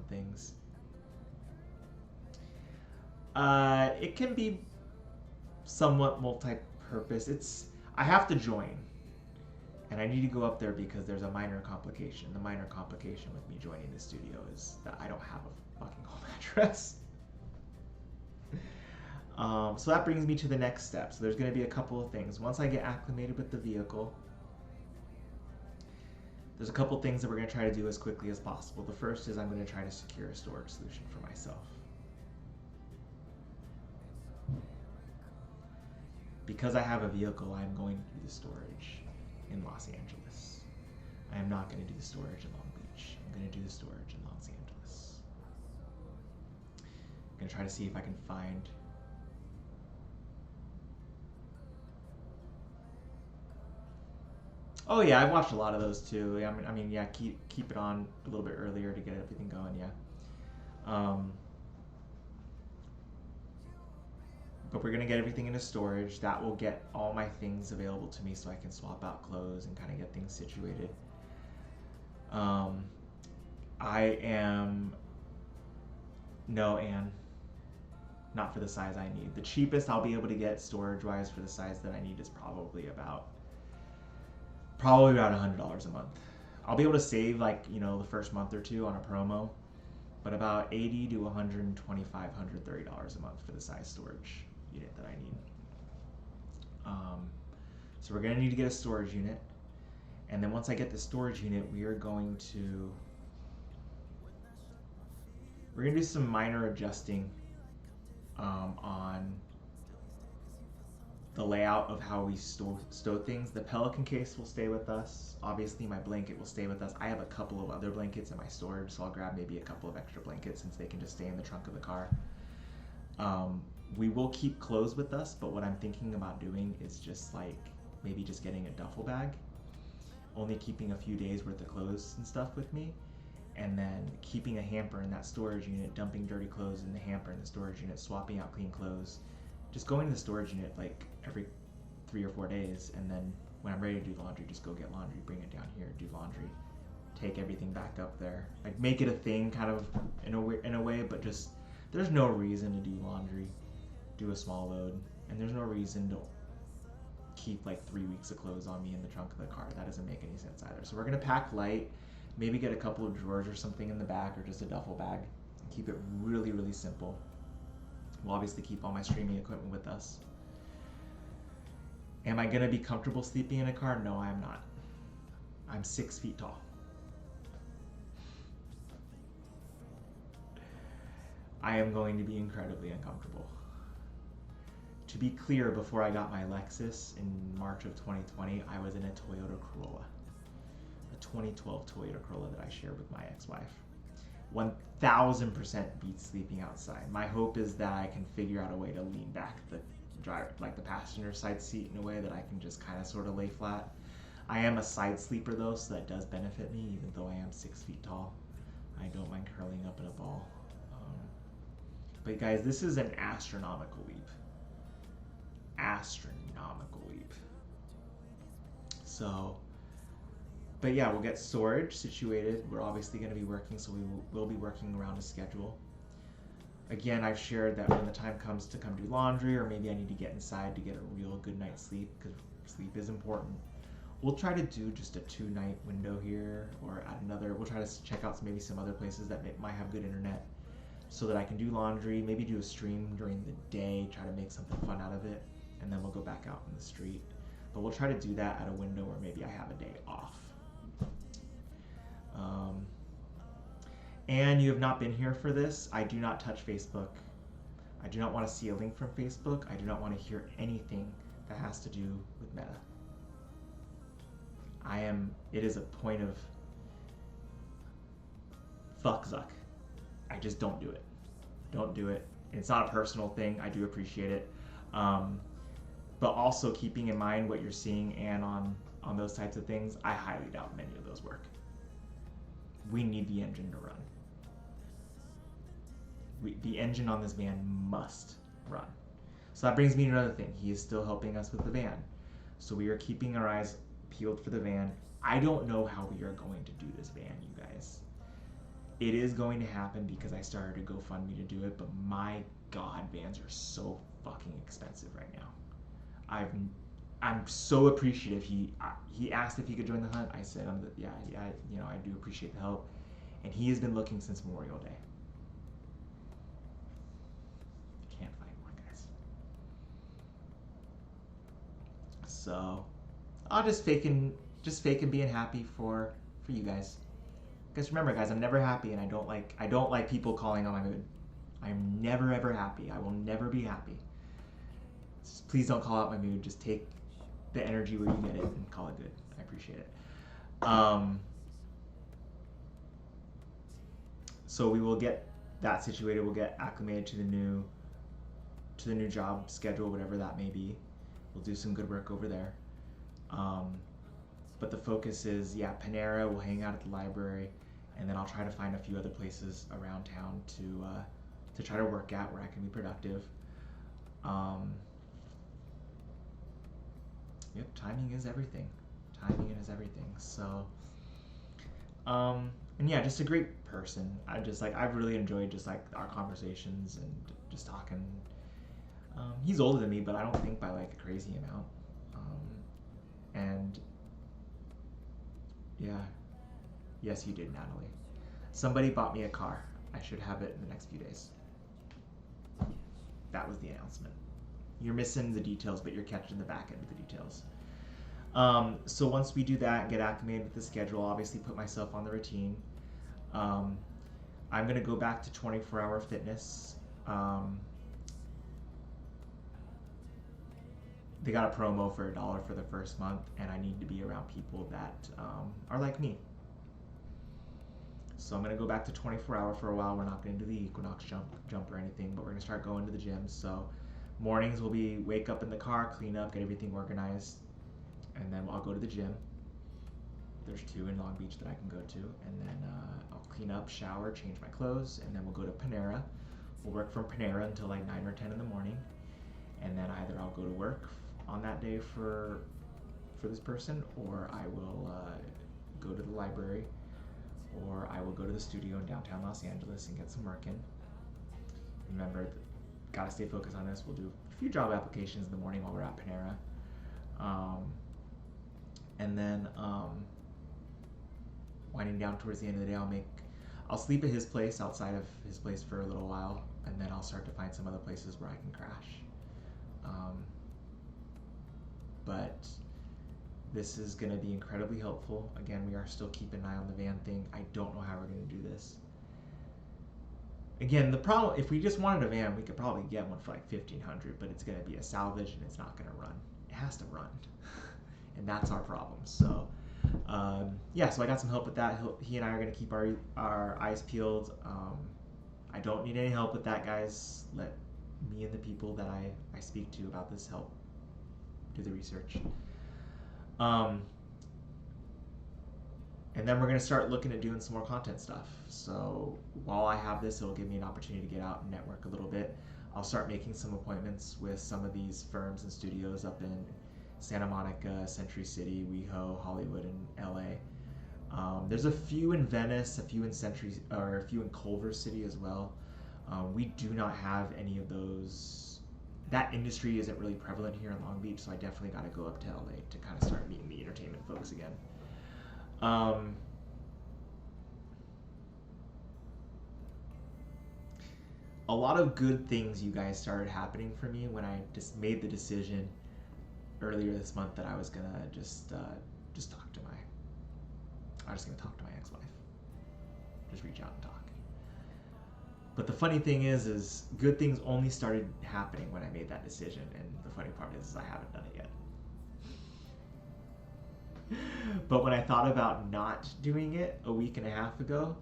Speaker 1: things. It can be somewhat multi-purpose. I have to join, and I need to go up there because there's a minor complication. The minor complication with me joining the studio is that I don't have a fucking home address. So that brings me to the next step. So there's going to be a couple of things. Once I get acclimated with the vehicle, there's a couple things that we're going to try to do as quickly as possible. The first is I'm going to try to secure a storage solution for myself. Because I have a vehicle, I'm going to do the storage in Los Angeles. I am not going to do the storage in Long Beach. I'm going to do the storage in Los Angeles. I'm going to try to see if I can find Oh yeah, I've watched a lot of those too. Yeah, I mean, yeah, keep it on a little bit earlier to get everything going. Yeah. But we're gonna get everything into storage. That will get all my things available to me, so I can swap out clothes and kind of get things situated. No, Anne, not for the size I need. The cheapest I'll be able to get storage-wise for the size that I need is probably about $100 a month. I'll be able to save the first month or two on a promo, but about $80 to $125, $130 a month for the size storage unit that I need. So we're gonna need to get a storage unit, and then once I get the storage unit, we're gonna do some minor adjusting on the layout of how we stow things. The Pelican case will stay with us. Obviously, my blanket will stay with us. I have a couple of other blankets in my storage, so I'll grab maybe a couple of extra blankets since they can just stay in the trunk of the car. We will keep clothes with us, but what I'm thinking about doing is just maybe just getting a duffel bag, only keeping a few days worth of clothes and stuff with me, and then keeping a hamper in that storage unit, dumping dirty clothes in the hamper in the storage unit, swapping out clean clothes, just going to the storage unit every 3 or 4 days, and then when I'm ready to do laundry, just go get laundry, bring it down here, do laundry, take everything back up there. Like make it a thing kind of in a way, but just there's no reason to do laundry, do a small load, and there's no reason to keep like 3 weeks of clothes on me in the trunk of the car. That doesn't make any sense either. So we're gonna pack light, maybe get a couple of drawers or something in the back or just a duffel bag. Keep it really, really simple. We'll obviously keep all my streaming equipment with us. Am I gonna be comfortable sleeping in a car? No, I am not. I'm 6 feet tall. I am going to be incredibly uncomfortable. To be clear, before I got my Lexus in March of 2020, I was in a Toyota Corolla. A 2012 Toyota Corolla that I shared with my ex-wife. 1000% beats sleeping outside. My hope is that I can figure out a way to lean back the driver, like the passenger side seat, in a way that I can just kind of sort of lay flat. I am a side sleeper though, so that does benefit me, even though I am 6 feet tall. I don't mind curling up in a ball. But guys, this is an astronomical leap. Astronomical leap. So, but yeah, we'll get storage situated. We're obviously going to be working, so we will be working around a schedule. Again, I've shared that when the time comes to come do laundry, or maybe I need to get inside to get a real good night's sleep, because sleep is important. We'll try to do just a 2-night window here, or at another. We'll try to check out maybe some other places that might have good internet, so that I can do laundry, maybe do a stream during the day, try to make something fun out of it, and then we'll go back out in the street. But we'll try to do that at a window where maybe I have a day off. And you have not been here for this. I do not touch Facebook. I do not want to see a link from Facebook. I do not want to hear anything that has to do with Meta. It is a point of fuck Zuck. I just don't do it. Don't do it. It's not a personal thing. I do appreciate it. But also keeping in mind what you're seeing and on those types of things, I highly doubt many of those work. We need the engine to run. The engine on this van must run. So that brings me to another thing. He is still helping us with the van. So we are keeping our eyes peeled for the van. I don't know how we are going to do this van, you guys. It is going to happen because I started a GoFundMe to do it, but my God, vans are so fucking expensive right now. I'm so appreciative. He asked if he could join the hunt. I said, yeah, I do appreciate the help. And he has been looking since Memorial Day. Can't find one, guys. So I'll just faking being happy for you guys. Because remember, guys, I'm never happy, and I don't like people calling on my mood. I'm never ever happy. I will never be happy. Just please don't call out my mood. Just take the energy where you get it and call it good. I appreciate it. So we will get that situated. We'll get acclimated to the new job schedule, whatever that may be. We'll do some good work over there. But the focus is, Panera. We'll hang out at the library, and then I'll try to find a few other places around town to try to work at where I can be productive. Timing is everything. Timing is everything. So, and just a great person. I've really enjoyed just like our conversations and just talking. He's older than me, but I don't think by like a crazy amount. And yes, you did, Natalie. Somebody bought me a car. I should have it in the next few days. That was the announcement. You're missing the details, but you're catching the back end of the details. So once we do that and get acclimated with the schedule, obviously put myself on the routine. I'm going to go back to 24-hour fitness. They got a promo for $1 for the first month, and I need to be around people that are like me. So I'm going to go back to 24-hour for a while. We're not going to do the Equinox jump or anything, but we're going to start going to the gym. So mornings will be wake up in the car, clean up, get everything organized, and then I'll go to the gym. There's 2 in Long Beach that I can go to, and then I'll clean up, shower, change my clothes, and then we'll go to Panera. We'll work from Panera until like 9 or 10 in the morning, and then either I'll go to work on that day for this person, or I will go to the library or I will go to the studio in downtown Los Angeles and get some work in. Remember, gotta stay focused on this. We'll do a few job applications in the morning while we're at Panera. And then winding down towards the end of the day, I'll sleep at his place, outside of his place, for a little while, and then I'll start to find some other places where I can crash. But this is going to be incredibly helpful. Again, we are still keeping an eye on the van thing. I don't know how we're going to do this. Again, the problem, if we just wanted a van, we could probably get one for like $1,500, but it's going to be a salvage and it's not going to run. It has to run. And that's our problem. So, yeah, so I got some help with that. He and I are going to keep our eyes peeled. I don't need any help with that, guys. Let me and the people that I speak to about this help do the research. And then we're going to start looking at doing some more content stuff. So while I have this, it'll give me an opportunity to get out and network a little bit. I'll start making some appointments with some of these firms and studios up in Santa Monica, Century City, WeHo, Hollywood, and LA. There's a few in Venice, a few in a few in Culver City as well. We do not have any of those. That industry isn't really prevalent here in Long Beach, so I definitely got to go up to LA to kind of start meeting the entertainment folks again. A lot of good things, you guys, started happening for me when I just made the decision earlier this month that I was gonna just talk to I was gonna talk to my ex-wife. Just reach out and talk. But the funny thing is good things only started happening when I made that decision, and the funny part is I haven't done it yet. But when I thought about not doing it a week and a half ago,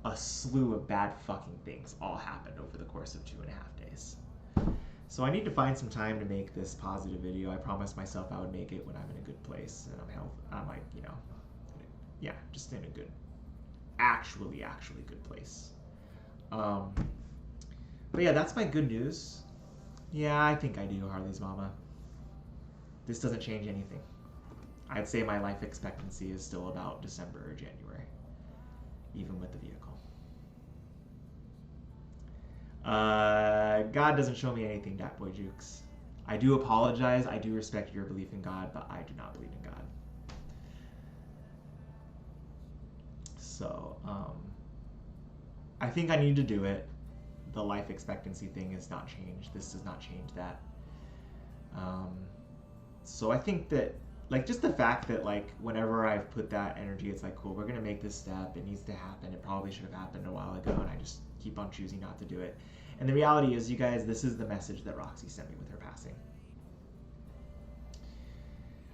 Speaker 1: a slew of bad fucking things all happened over the course of 2.5 days. So I need to find some time to make this positive video. I promised myself I would make it when I'm in a good place and I'm like, yeah, just in a good, actually good place. But yeah, that's my good news. Yeah, I think I do, Harley's mama. This doesn't change anything. I'd say my life expectancy is still about December or January, even with the vehicle. God doesn't show me anything, Dat Boy Jukes. I do apologize. I do respect your belief in God, but I do not believe in God. So, I think I need to do it. The life expectancy thing has not changed. This does not change that. So I think that, like, just the fact that, like, whenever I've put that energy, it's like, cool, we're going to make this step. It needs to happen. It probably should have happened a while ago, and I just keep on choosing not to do it. And the reality is, you guys, this is the message that Roxy sent me with her passing.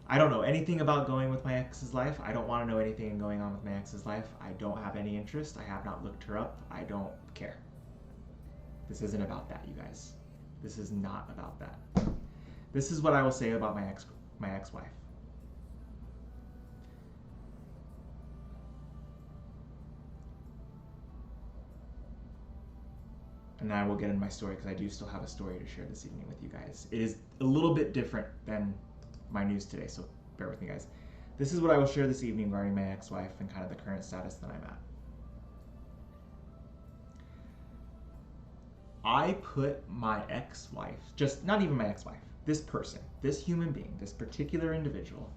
Speaker 1: I don't know anything about going with my ex's life. I don't want to know anything going on with my ex's life. I don't have any interest. I have not looked her up. I don't care. This isn't about that, you guys. This is not about that. This is what I will say about my ex-wife. And I will get into my story because I do still have a story to share this evening with you guys. It is a little bit different than my news today, so bear with me, guys. This is what I will share this evening regarding my ex-wife and kind of the current status that I'm at. I put my ex-wife, just not even my ex-wife, this person, this human being, this particular individual,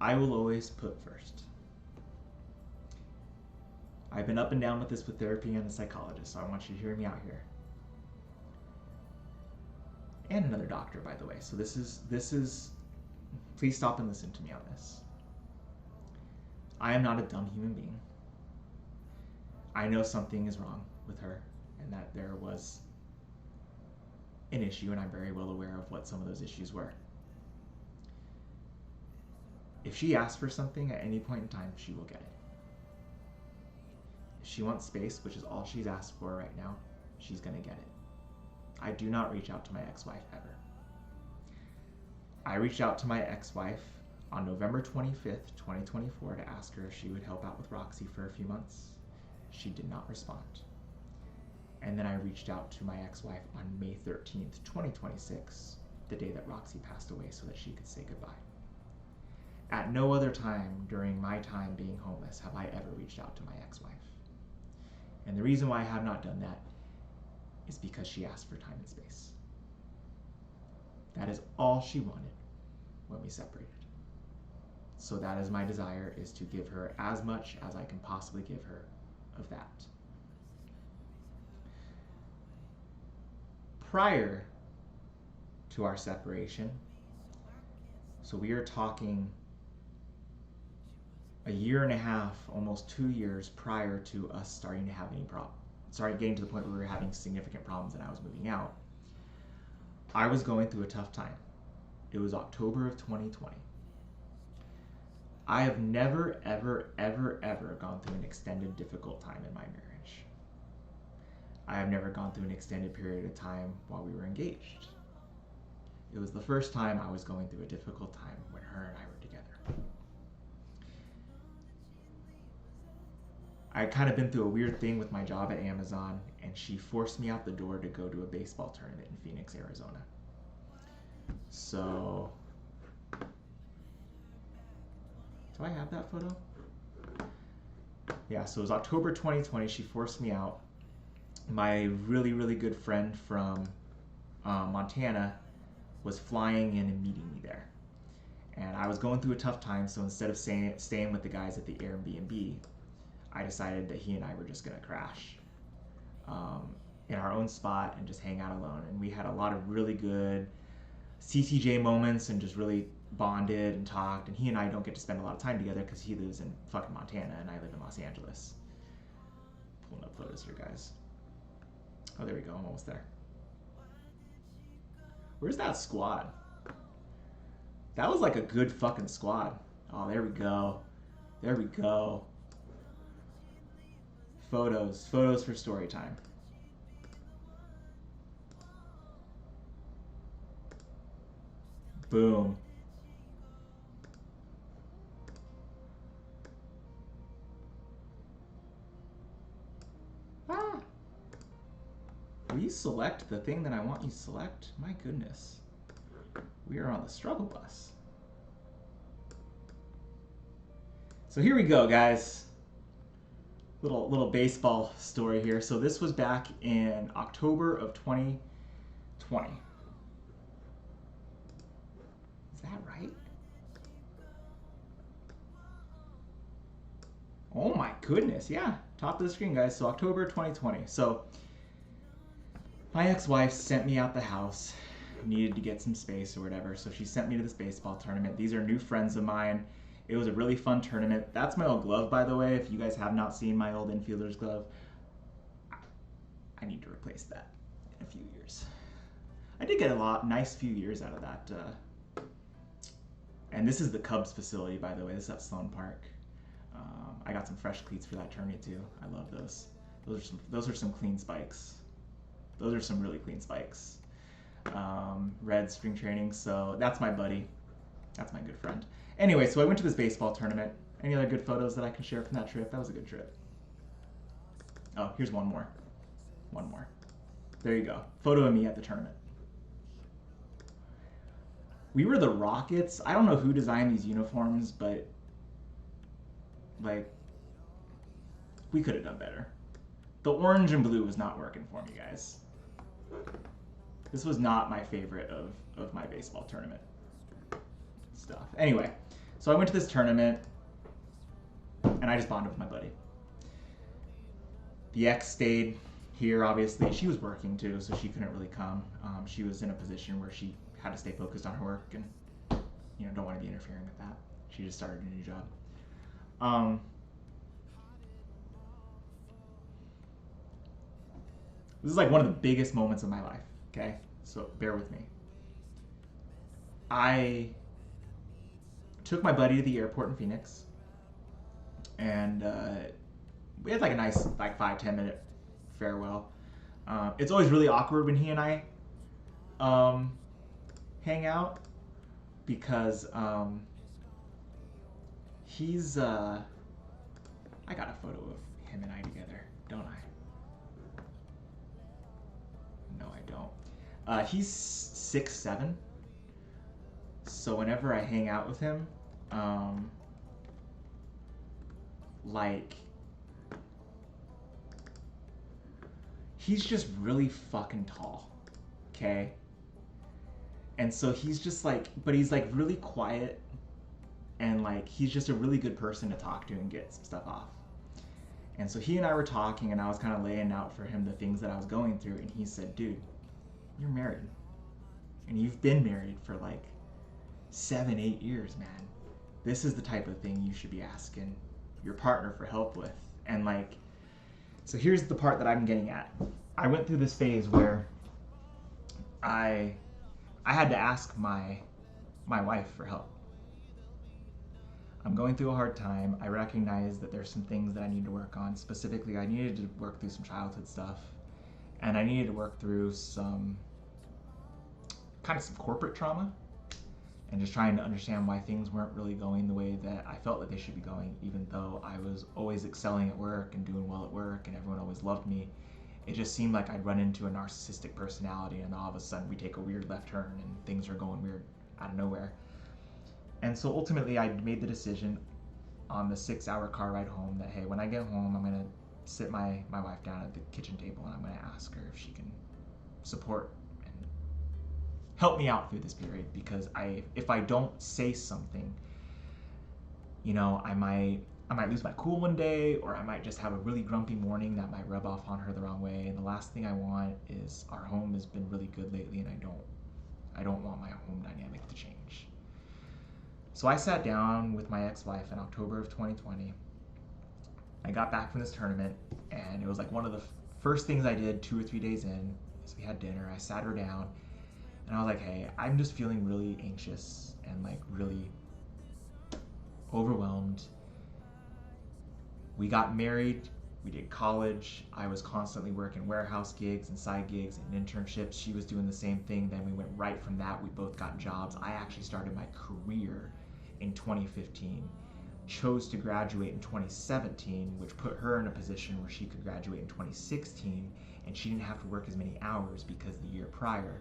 Speaker 1: I will always put first. I've been up and down with this with therapy and a psychologist, so I want you to hear me out here. And another doctor, by the way. So this is, please stop and listen to me on this. I am not a dumb human being. I know something is wrong with her and that there was an issue, and I'm very well aware of what some of those issues were. If she asks for something at any point in time, she will get it. If she wants space, which is all she's asked for right now, she's going to get it. I do not reach out to my ex-wife ever. I reached out to my ex-wife on November 25th, 2024 to ask her if she would help out with Roxy for a few months. She did not respond. And then I reached out to my ex-wife on May 13th, 2026, the day that Roxy passed away, so that she could say goodbye. At no other time during my time being homeless have I ever reached out to my ex-wife. And the reason why I have not done that is because she asked for time and space. That is all she wanted when we separated. So that is my desire, is to give her as much as I can possibly give her of that. Prior to our separation, so we are talking a year and a half, almost 2 years prior to us starting to have any getting to the point where we were having significant problems and I was moving out, I was going through a tough time. It was October of 2020. I have never, ever, ever, ever gone through an extended difficult time in my marriage. I have never gone through an extended period of time while we were engaged. It was the first time I was going through a difficult time when her and I were together. I kind of been through a weird thing with my job at Amazon, and she forced me out the door to go to a baseball tournament in Phoenix, Arizona. So, do I have that photo? Yeah, so it was October 2020. She forced me out. My really, really good friend from Montana was flying in and meeting me there. And I was going through a tough time, so instead of staying with the guys at the Airbnb, I decided that he and I were just going to crash in our own spot and just hang out alone. And we had a lot of really good CCJ moments and just really bonded and talked. And he and I don't get to spend a lot of time together because he lives in fucking Montana and I live in Los Angeles. Pulling up photos here, guys. Oh, there we go. I'm almost there. Where's that squad? That was like a good fucking squad. Oh, there we go. There we go. Photos. Photos for story time. Boom. Ah. Will you select the thing that I want you to select? My goodness. We are on the struggle bus. So here we go, guys. Little baseball story here. So this was back in October of 2020. Is that right? Oh my goodness, yeah. Top of the screen, guys. So October 2020. So my ex-wife sent me out the house, needed to get some space or whatever. So she sent me to this baseball tournament. These are new friends of mine. It was a really fun tournament. That's my old glove, by the way. If you guys have not seen my old infielder's glove, I need to replace that in a few years. I did get a nice few years out of that. And this is the Cubs facility, by the way. This is at Sloan Park. I got some fresh cleats for that tournament too. I love those. Those are some clean spikes. Those are some really clean spikes. Red spring training. So that's my buddy. That's my good friend. Anyway, so I went to this baseball tournament. Any other good photos that I can share from that trip? That was a good trip. Oh, here's one more. One more. There you go. Photo of me at the tournament. We were the Rockets. I don't know who designed these uniforms, but like, we could have done better. The orange and blue was not working for me, guys. This was not my favorite of my baseball tournament stuff. Anyway, so I went to this tournament and I just bonded with my buddy. The ex stayed here, obviously. She was working too, so she couldn't really come. She was in a position where she had to stay focused on her work and, you know, don't want to be interfering with that. She just started a new job. This is like one of the biggest moments of my life, okay? So bear with me. I took my buddy to the airport in Phoenix, and we had like a nice 5-10 minute farewell. It's always really awkward when he and I hang out because he's I got a photo of him and I together, don't I? No, I don't. He's 6'7", so whenever I hang out with him, Um, like, he's just really fucking tall, okay? And so he's just like, but he's like really quiet, and like he's just a really good person to talk to and get some stuff off. And so he and I were talking, and I was kind of laying out for him the things that I was going through, and he said, "Dude, you're married, and you've been married for like 7, 8 years, man. This is the type of thing you should be asking your partner for help with." And like, so here's the part that I'm getting at. I went through this phase where I had to ask my wife for help. I'm going through a hard time. I recognize that there's some things that I need to work on. Specifically, I needed to work through some childhood stuff, and I needed to work through some corporate trauma, and just trying to understand why things weren't really going the way that I felt that they should be going, even though I was always excelling at work and doing well at work and everyone always loved me. It just seemed like I'd run into a narcissistic personality, and all of a sudden we take a weird left turn and things are going weird out of nowhere. And so ultimately I made the decision on the 6-hour car ride home that, hey, when I get home, I'm going to sit my wife down at the kitchen table, and I'm going to ask her if she can support and help me out through this period, because if I don't say something, I might lose my cool one day, or I might just have a really grumpy morning that might rub off on her the wrong way. And the last thing I want is, our home has been really good lately, and I don't want my home dynamic to change. So I sat down with my ex-wife in October of 2020. I got back from this tournament, and it was like one of the first things I did 2 or 3 days in is we had dinner. I sat her down, and I was like, hey, I'm just feeling really anxious and like really overwhelmed. We got married, we did college. I was constantly working warehouse gigs and side gigs and internships. She was doing the same thing. Then we went right from that. We both got jobs. I actually started my career in 2015, chose to graduate in 2017, which put her in a position where she could graduate in 2016, and she didn't have to work as many hours because the year prior,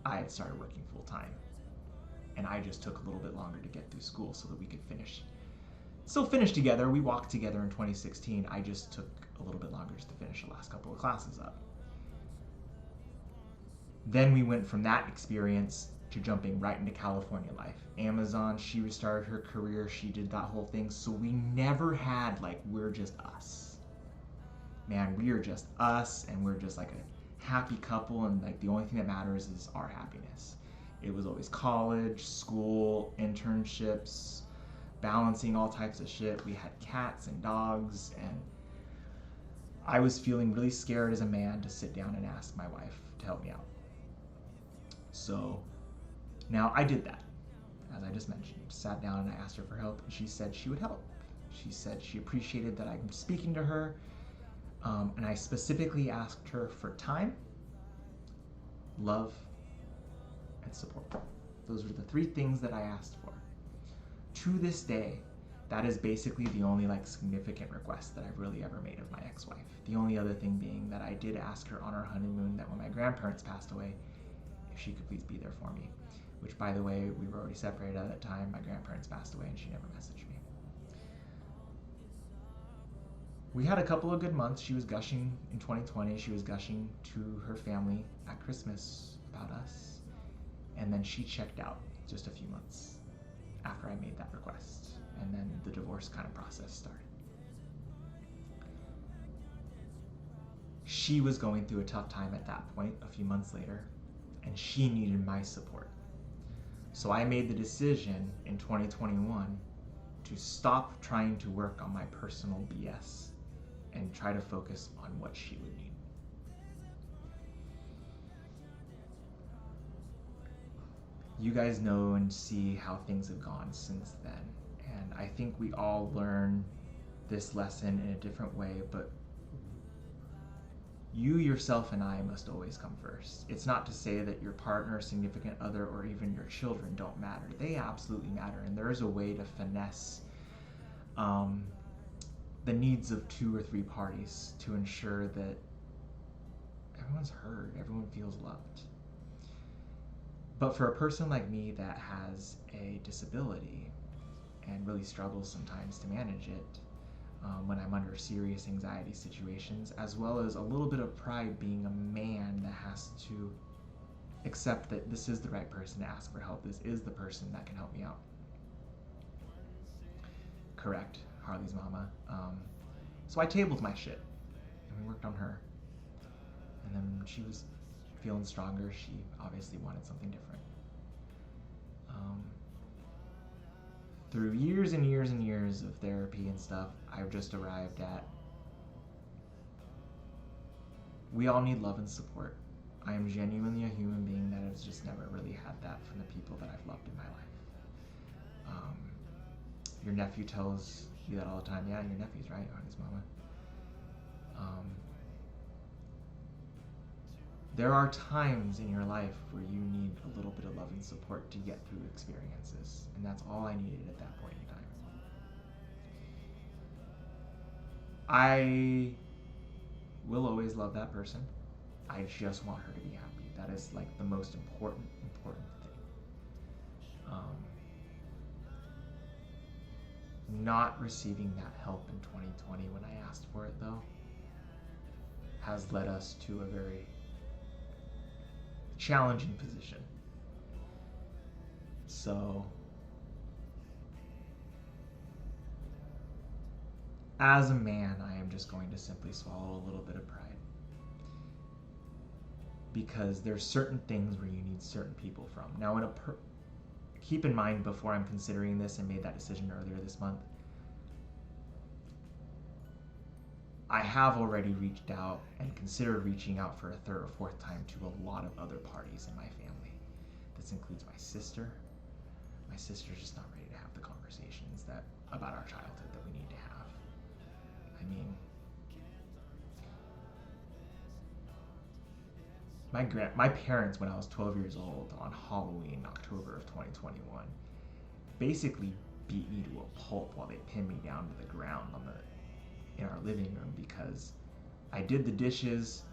Speaker 1: I had started working full time. And I just took a little bit longer to get through school so that we could still finish together. We walked together in 2016. I just took a little bit longer just to finish the last couple of classes up. Then we went from that experience to jumping right into California life. Amazon, she restarted her career, she did that whole thing. So we never had like, we're just us. Man, we are just us, and we're just like a happy couple, and like the only thing that matters is our happiness. It was always college, school, internships, balancing all types of shit. We had cats and dogs, and I was feeling really scared as a man to sit down and ask my wife to help me out. So now I did that, as I just mentioned. Sat down and I asked her for help, and she said she would help. She said she appreciated that I'm speaking to her, and I specifically asked her for time, love, and support. Those were the 3 things that I asked for. To this day, that is basically the only like significant request that I've really ever made of my ex-wife. The only other thing being that I did ask her on our honeymoon that when my grandparents passed away, if she could please be there for me. Which, by the way, we were already separated at that time. My grandparents passed away, and she never messaged me. We had a couple of good months. She was gushing in 2020. She was gushing to her family at Christmas about us. And then she checked out just a few months after I made that request. And then the divorce kind of process started. She was going through a tough time at that point a few months later, and she needed my support. So I made the decision in 2021 to stop trying to work on my personal BS and try to focus on what she would need. You guys know and see how things have gone since then. And I think we all learn this lesson in a different way, but you yourself and I must always come first. It's not to say that your partner, significant other, or even your children don't matter. They absolutely matter, and there is a way to finesse the needs of 2 or 3 parties to ensure that everyone's heard, everyone feels loved. But for a person like me that has a disability, and really struggles sometimes to manage it when I'm under serious anxiety situations, as well as a little bit of pride being a man that has to accept that this is the right person to ask for help. This is the person that can help me out. Correct, Harley's mama. So I tabled my shit, and we worked on her. And then when she was feeling stronger, she obviously wanted something different. Through years and years and years of therapy and stuff, I've just arrived at we all need love and support. I am genuinely a human being that has just never really had that from the people that I've loved in my life. Your nephew tells you that all the time. Yeah, your nephew's right on his mama. There are times in your life where you need a little bit of love and support to get through experiences, and that's all I needed at that point in time. I will always love that person. I just want her to be happy. That is like the most important thing. Not receiving that help in 2020 when I asked for it, though, has led us to a very challenging position. So, as a man, I am just going to simply swallow a little bit of pride. Because there's certain things where you need certain people from. Now, keep in mind, before I'm considering this and made that decision earlier this month, I have already reached out and considered reaching out for a third or fourth time to a lot of other parties in my family. This includes my sister. My sister's just not ready to have the conversations about our childhood that we need to have. I mean, my parents, when I was 12 years old on Halloween, October of 2021, basically beat me to a pulp while they pinned me down to the ground in our living room because I did the dishes.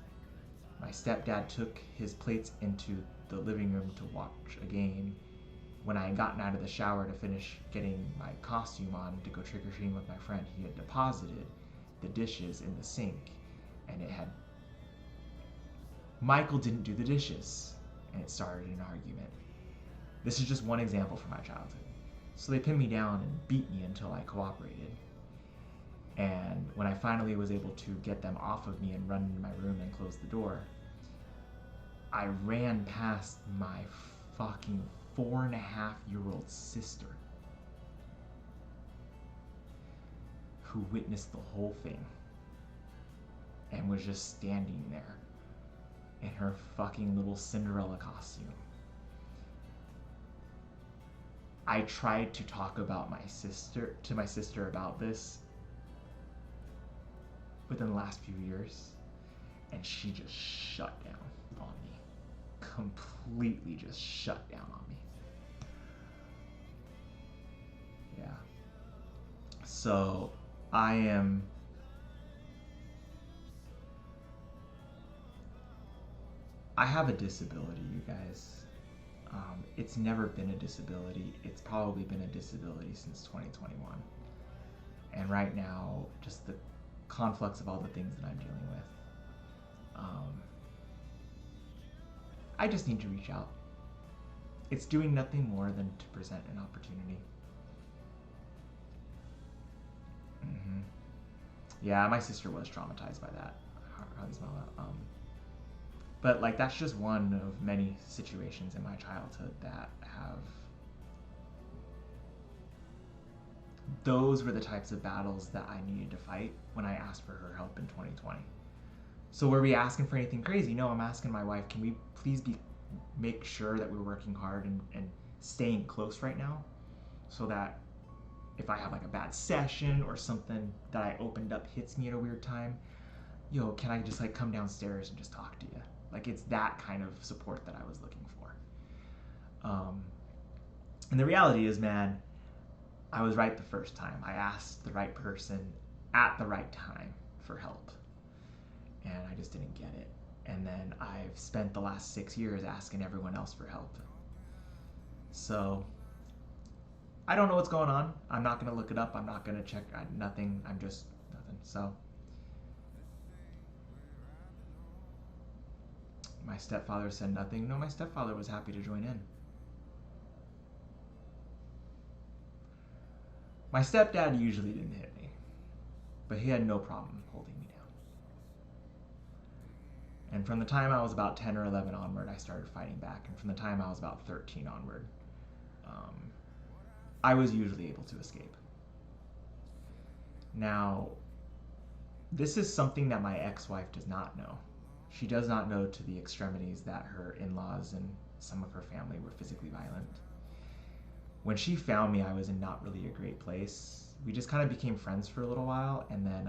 Speaker 1: My stepdad took his plates into the living room to watch a game. When I had gotten out of the shower to finish getting my costume on to go trick-or-treating with my friend, he had deposited the dishes in the sink, and Michael didn't do the dishes, and it started an argument. This is just one example from my childhood. So they pinned me down and beat me until I cooperated. And when I finally was able to get them off of me and run into my room and close the door, I ran past my fucking 4.5-year-old sister, who witnessed the whole thing and was just standing there in her fucking little Cinderella costume. I tried to talk about my sister about this within the last few years, and she just shut down on me. Completely just shut down on me. Yeah. So I have a disability, you guys. It's never been a disability. It's probably been a disability since 2021. And right now, just the conflicts of all the things that I'm dealing with. I just need to reach out. It's doing nothing more than to present an opportunity. Yeah, my sister was traumatized by that. Harley's mama. But like that's just one of many situations in my childhood that have. Those were the types of battles that I needed to fight when I asked for her help in 2020. So were we asking for anything crazy? No, I'm asking my wife, can we please make sure that we're working hard and staying close right now, so that if I have like a bad session or something that I opened up hits me at a weird time, yo, can I just like come downstairs and just talk to you? Like it's that kind of support that I was looking for. And the reality is, man, I was right the first time. I asked the right person at the right time for help, and I just didn't get it. And then I've spent the last 6 years asking everyone else for help. So I don't know what's going on. I'm not going to look it up. I'm not going to check nothing. I'm just nothing. So my stepfather said nothing. No, my stepfather was happy to join in. My stepdad usually didn't hit me, but he had no problem holding me down. And from the time I was about 10 or 11 onward, I started fighting back. And from the time I was about 13 onward, I was usually able to escape. Now, this is something that my ex-wife does not know. She does not know to the extremities that her in-laws and some of her family were physically violent. When she found me, I was in not really a great place. We just kind of became friends for a little while, and then,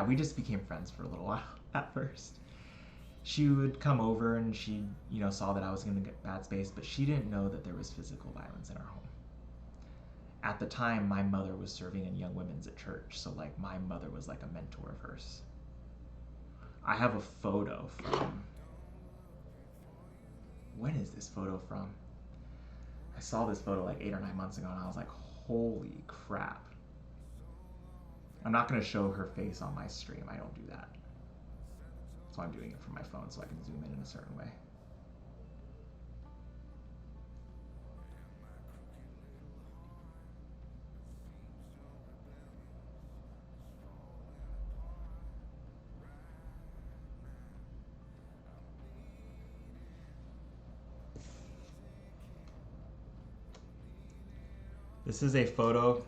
Speaker 1: we just became friends for a little while at first. She would come over and she, saw that I was in a bad space, but she didn't know that there was physical violence in our home. At the time, my mother was serving in young women's at church, so like my mother was like a mentor of hers. I have a photo from, when is this photo from? I saw this photo like 8 or 9 months ago and I was like, holy crap. I'm not going to show her face on my stream. I don't do that. So I'm doing it from my phone so I can zoom in a certain way. This is a photo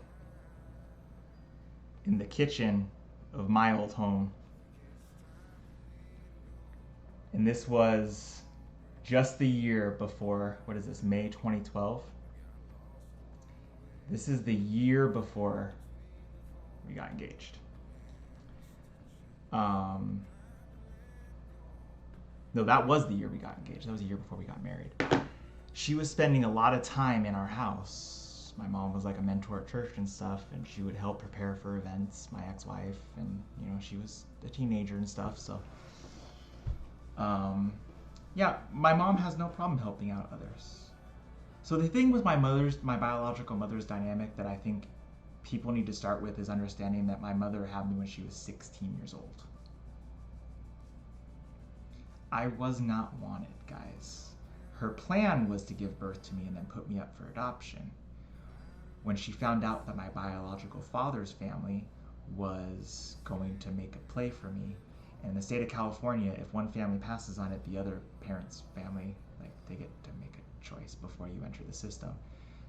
Speaker 1: in the kitchen of my old home. And this was just the year before, what is this, May 2012? This is the year before we got engaged. No, that was the year we got engaged. That was the year before we got married. She was spending a lot of time in our house. My mom was like a mentor at church and stuff, and she would help prepare for events, my ex-wife, and she was a teenager and stuff, so my mom has no problem helping out others. So the thing with my biological mother's dynamic that I think people need to start with is understanding that my mother had me when she was 16 years old. I was not wanted, guys. Her plan was to give birth to me and then put me up for adoption. When she found out that my biological father's family was going to make a play for me, in the state of California, if one family passes on it, the other parent's family, they get to make a choice before you enter the system.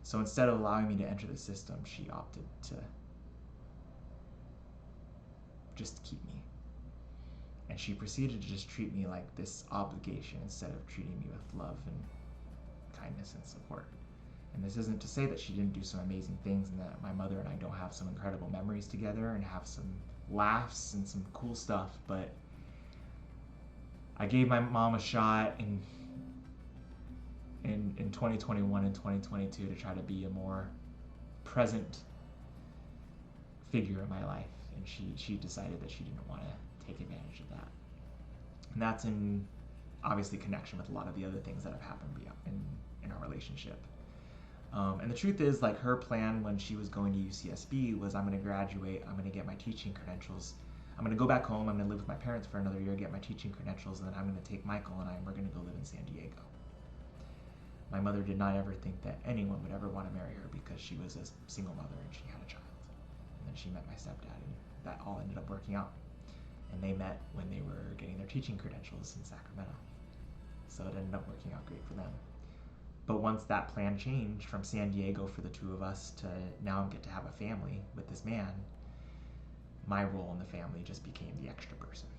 Speaker 1: So instead of allowing me to enter the system, she opted to just keep me. And she proceeded to just treat me like this obligation instead of treating me with love and kindness and support. And this isn't to say that she didn't do some amazing things and that my mother and I don't have some incredible memories together and have some laughs and some cool stuff, but I gave my mom a shot in 2021 and 2022 to try to be a more present figure in my life, and she decided that she didn't want to take advantage of that. And that's in obviously connection with a lot of the other things that have happened in our relationship. And the truth is, like, her plan when she was going to UCSB was, I'm going to graduate, I'm going to get my teaching credentials, I'm going to go back home, I'm going to live with my parents for another year, get my teaching credentials, and then I'm going to take Michael and we're going to go live in San Diego. My mother did not ever think that anyone would ever want to marry her because she was a single mother and she had a child. And then she met my stepdad, and that all ended up working out. And they met when they were getting their teaching credentials in Sacramento. So it ended up working out great for them. But once that plan changed from San Diego for the two of us to now get to have a family with this man, my role in the family just became the extra person.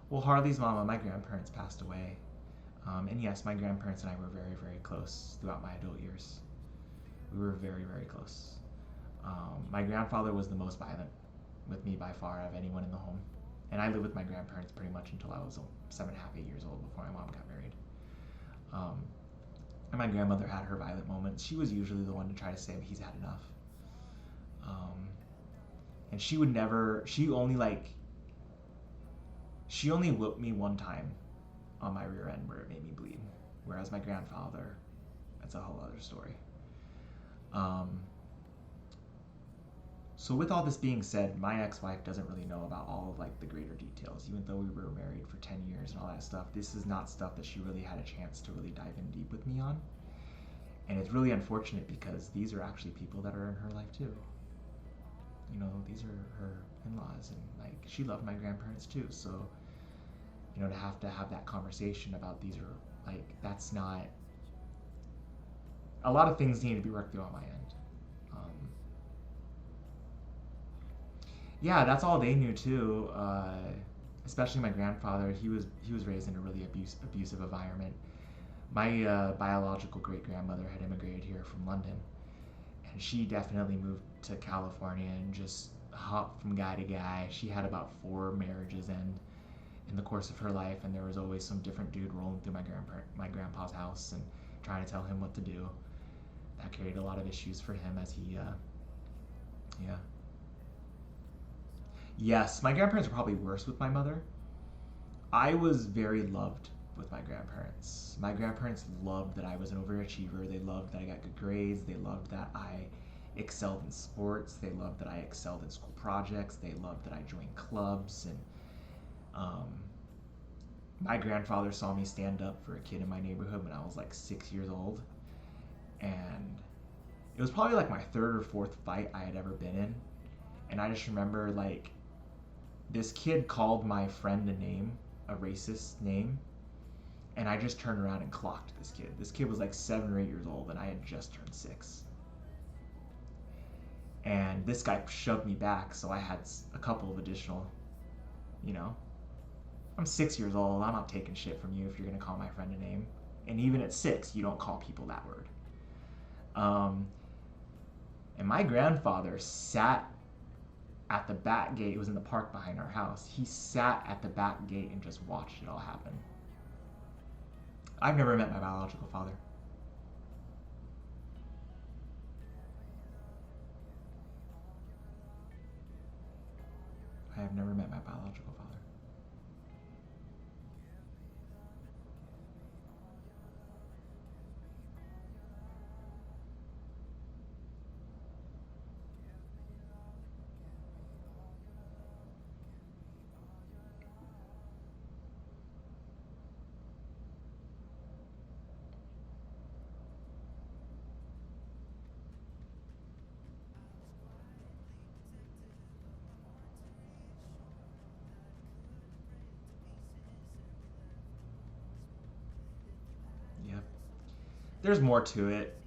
Speaker 1: Well, Harley's mama, my grandparents passed away. And yes, my grandparents and I were very, very close throughout my adult years. We were very, very close. My grandfather was the most violent with me by far of anyone in the home. And I lived with my grandparents pretty much until I was 7.5, 8 years old before my mom got married. And my grandmother had her violent moments. She was usually the one to try to say he's had enough. And she only She only whooped me one time on my rear end where it made me bleed. Whereas my grandfather, that's a whole other story. Um, so with all this being said, my ex-wife doesn't really know about all of like the greater details. Even though we were married for 10 years and all that stuff, this is not stuff that she really had a chance to really dive in deep with me on. And it's really unfortunate because these are actually people that are in her life too. You know, these are her in-laws, and like she loved my grandparents too. So, you know, to have that conversation about these are like, that's not, a lot of things need to be worked through on my end. Yeah, that's all they knew too. Especially my grandfather, he was raised in a really abusive environment. My biological great grandmother had immigrated here from London, and she definitely moved to California and just hopped from guy to guy. She had about 4 marriages in the course of her life, and there was always some different dude rolling through my grandpa's house and trying to tell him what to do. That created a lot of issues for him as he, yeah. Yes, my grandparents were probably worse with my mother. I was very loved with my grandparents. My grandparents loved that I was an overachiever. They loved that I got good grades. They loved that I excelled in sports. They loved that I excelled in school projects. They loved that I joined clubs. And um, my grandfather saw me stand up for a kid in my neighborhood when I was like 6 years old. And it was probably like my 3rd or 4th fight I had ever been in. And I just remember like this kid called my friend a racist name. And I just turned around and clocked this kid. This kid was like 7 or 8 years old, and I had just turned 6. And this guy shoved me back, so I had a couple of additional, you know. I'm 6 years old. I'm not taking shit from you if you're going to call my friend a name. And even at 6, you don't call people that word. And my grandfather sat at the back gate. It was in the park behind our house. He sat at the back gate and just watched it all happen. I've never met my biological father. I have never met my biological father. Yep. There's more to it.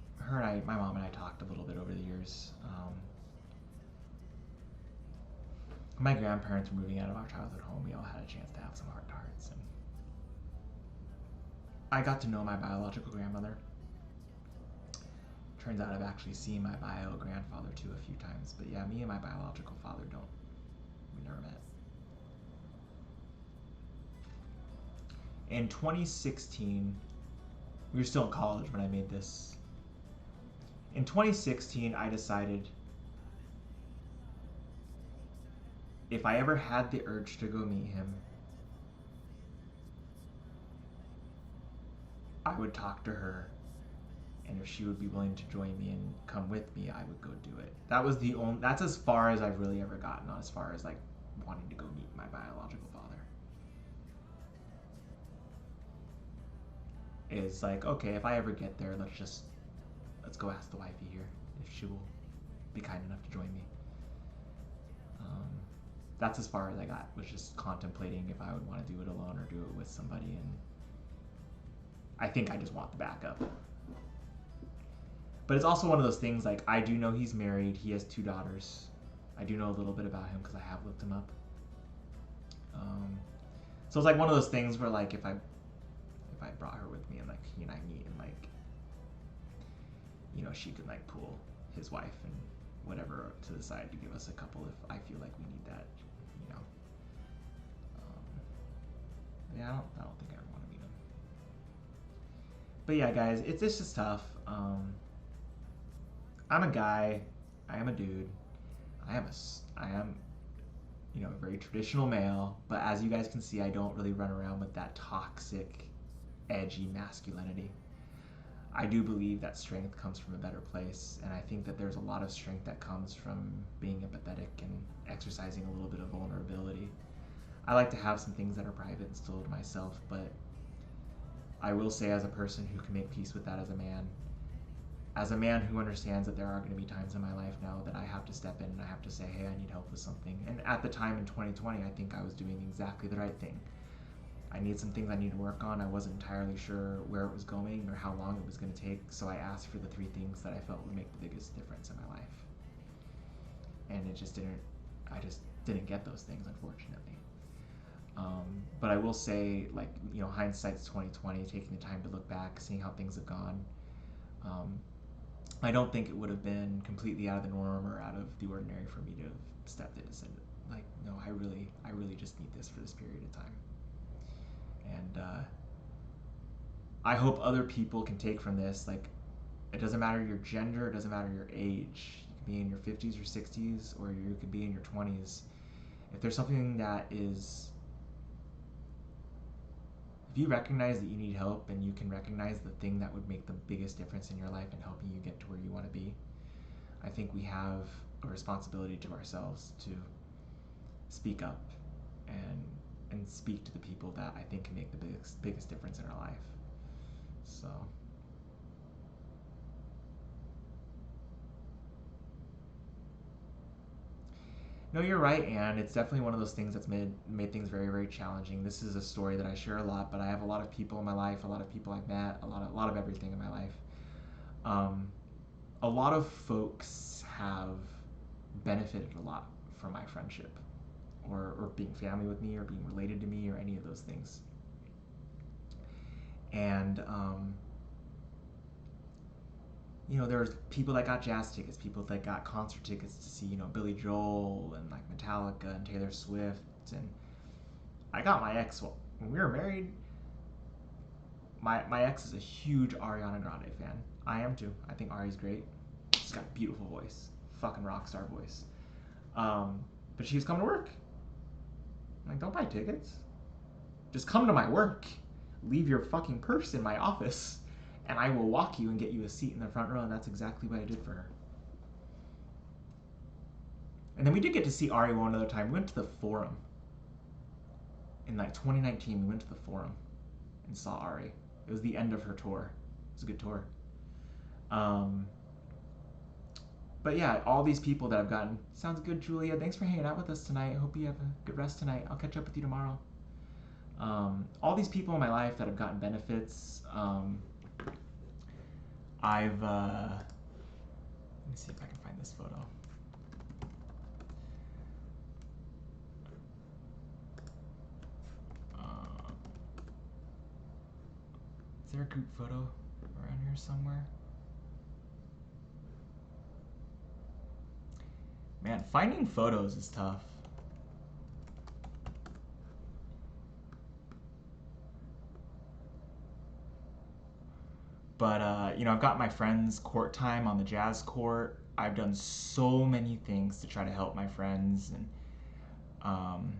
Speaker 1: My mom and I talked a little bit over the years. My grandparents were moving out of our childhood home. We all had a chance to have some heart to hearts. And I got to know my biological grandmother. Turns out I've actually seen my bio grandfather too a few times. But yeah, me and my biological father we never met. In 2016, we were still in college when I made this. In 2016, I decided if I ever had the urge to go meet him, I would talk to her, and if she would be willing to join me and come with me, I would go do it. That's as far as I've really ever gotten as far as like wanting to go meet my biological father. Is like, okay, if I ever get there, let's go ask the wifey here if she will be kind enough to join me. That's as far as I got, was just contemplating if I would want to do it alone or do it with somebody, and I think I just want the backup. But it's also one of those things, like, I do know he's married, he has 2 daughters. I do know a little bit about him because I have looked him up. So it's like one of those things where, like, if I brought her with me and like he and I meet and like, you know, she could like pull his wife and whatever to the side to give us a couple if I feel like we need that, you know. Yeah, I don't think I ever want to meet him. But yeah, guys, it's just tough. I'm a guy. I am a dude. I am, a very traditional male, but as you guys can see, I don't really run around with that toxic, edgy masculinity. I do believe that strength comes from a better place, and I think that there's a lot of strength that comes from being empathetic and exercising a little bit of vulnerability. I like to have some things that are private and still to myself, but I will say, as a person who can make peace with that as a man who understands that there are going to be times in my life now that I have to step in and I have to say, hey, I need help with something. And at the time in 2020, I think I was doing exactly the right thing. I need some things I need to work on. I wasn't entirely sure where it was going or how long it was going to take, so I asked for the 3 things that I felt would make the biggest difference in my life. And I just didn't get those things, unfortunately. But I will say, like, hindsight's 2020, taking the time to look back, seeing how things have gone. I don't think it would have been completely out of the norm or out of the ordinary for me to have stepped in and said, like, no, I really just need this for this period of time. And I hope other people can take from this, like, it doesn't matter your gender, it doesn't matter your age. You can be in your 50s or 60s, or you could be in your 20s. If there's something that is, if you recognize that you need help and you can recognize the thing that would make the biggest difference in your life and helping you get to where you want to be, I think we have a responsibility to ourselves to speak up and speak to the people that I think can make the biggest difference in our life. So no, you're right, Anne. It's definitely one of those things that's made things very, very challenging. This is a story that I share a lot, but I have a lot of people in my life, a lot of people I've met, a lot of everything in my life. A lot of folks have benefited a lot from my friendship, or being family with me, or being related to me, or any of those things. And there's people that got jazz tickets, people that got concert tickets to see, Billy Joel and like Metallica and Taylor Swift. And I got my ex, when we were married, my ex is a huge Ariana Grande fan. I am too. I think Ari's great. She's got a beautiful voice, fucking rock star voice. But she was coming to work. I'm like, don't buy tickets. Just come to my work. Leave your fucking purse in my office, and I will walk you and get you a seat in the front row. And that's exactly what I did for her. And then we did get to see Ari one other time. We went to the Forum. In like 2019, we went to the Forum and saw Ari. It was the end of her tour. It was a good tour. But yeah, all these people that I've gotten. Sounds good, Julia. Thanks for hanging out with us tonight. I hope you have a good rest tonight. I'll catch up with you tomorrow. All these people in my life that have gotten benefits. Let me see if I can find this photo. Is there a group photo around here somewhere? Man, finding photos is tough. But, I've got my friends' court time on the jazz court. I've done so many things to try to help my friends. And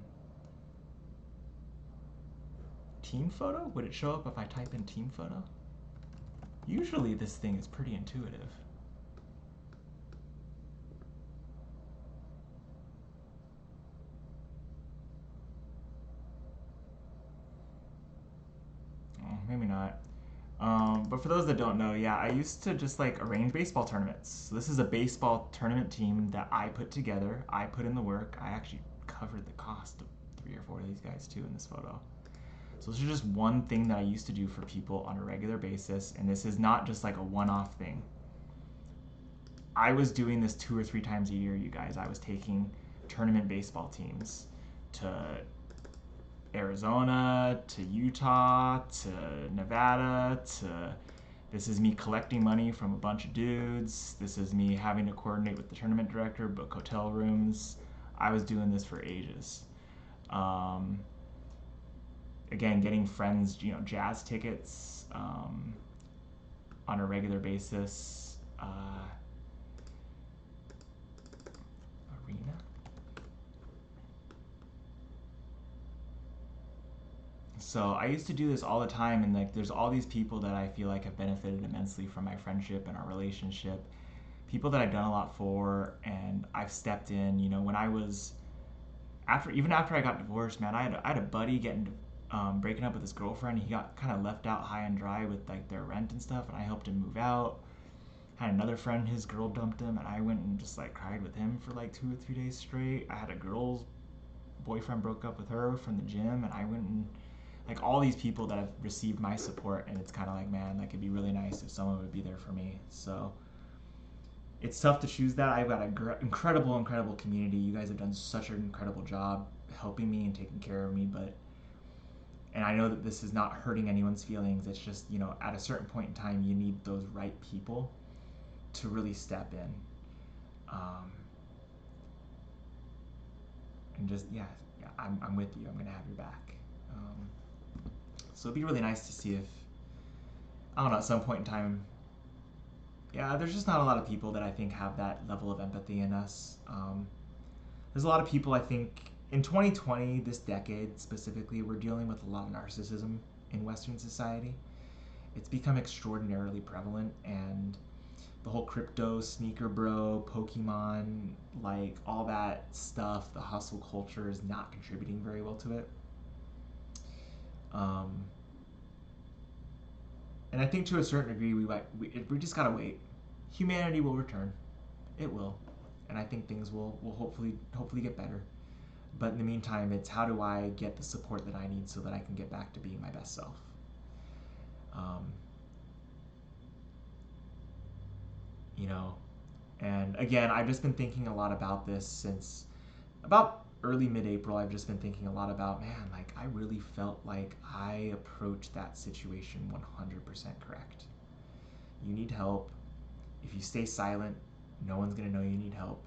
Speaker 1: team photo? Would it show up if I type in team photo? Usually this thing is pretty intuitive. Oh, maybe not. But for those that don't know, yeah, I used to just like arrange baseball tournaments. So this is a baseball tournament team that I put together. I put in the work. I actually covered the cost of 3 or 4 of these guys too in this photo. So this is just one thing that I used to do for people on a regular basis, and this is not just like a one-off thing. I was doing this 2 or 3 times a year, you guys. I was taking tournament baseball teams to Arizona, to Utah, to Nevada, this is me collecting money from a bunch of dudes. This is me having to coordinate with the tournament director, book hotel rooms. I was doing this for ages. Again, getting friends, jazz tickets on a regular basis. Arena. So I used to do this all the time, and like there's all these people that I feel like have benefited immensely from my friendship and our relationship. People that I've done a lot for, and I've stepped in. You know, when I was even after I got divorced, man, I had a buddy getting breaking up with his girlfriend. He got kind of left out high and dry with like their rent and stuff, and I helped him move out. Had another friend, his girl dumped him, and I went and just like cried with him for like 2 or 3 days straight. I had a girl's boyfriend broke up with her from the gym, and I went and like all these people that have received my support, and it's kind of like, man, like it'd be really nice if someone would be there for me. So it's tough to choose that. I've got an incredible community. You guys have done such an incredible job helping me and taking care of me, but and I know that this is not hurting anyone's feelings. It's just, you know, at a certain point in time, you need those right people to really step in. Um, and just, yeah, I'm with you. I'm going to have your back. So it'd be really nice to see if, I don't know, at some point in time, yeah, there's just not a lot of people that I think have that level of empathy in us. There's a lot of people, I think, in 2020, this decade specifically, we're dealing with a lot of narcissism in Western society. It's become extraordinarily prevalent, and the whole crypto, sneaker bro, Pokemon, like all that stuff, the hustle culture is not contributing very well to it. Um, and I think to a certain degree, we just gotta wait. Humanity will return. It will, and I think things will hopefully get better. But in the meantime, it's how do I get the support that I need so that I can get back to being my best self. Um, you know, and again, I've just been thinking a lot about this since about early mid-April. I've just been thinking a lot about, man, like I really felt like I approached that situation 100% correct. You need help. If you stay silent, no one's going to know you need help,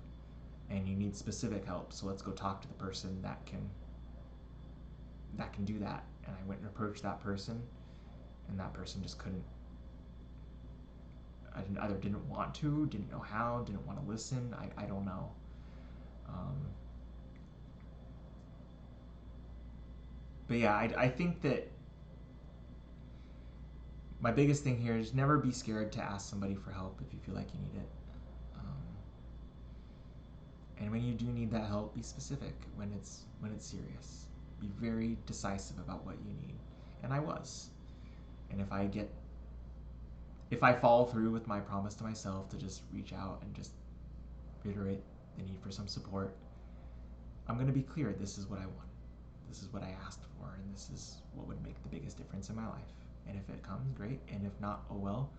Speaker 1: and you need specific help. So let's go talk to the person that can do that. And I went and approached that person, and that person just couldn't. I either didn't want to, didn't know how, didn't want to listen. I don't know. Um, but yeah, I think that my biggest thing here is never be scared to ask somebody for help if you feel like you need it. Um, and when you do need that help, be specific when it's serious. Be very decisive about what you need. And I was. And if I follow through with my promise to myself to just reach out and just reiterate the need for some support, I'm going to be clear. This is what I want. This is what I asked for, and this is what would make the biggest difference in my life. And if it comes, great. And if not, oh well.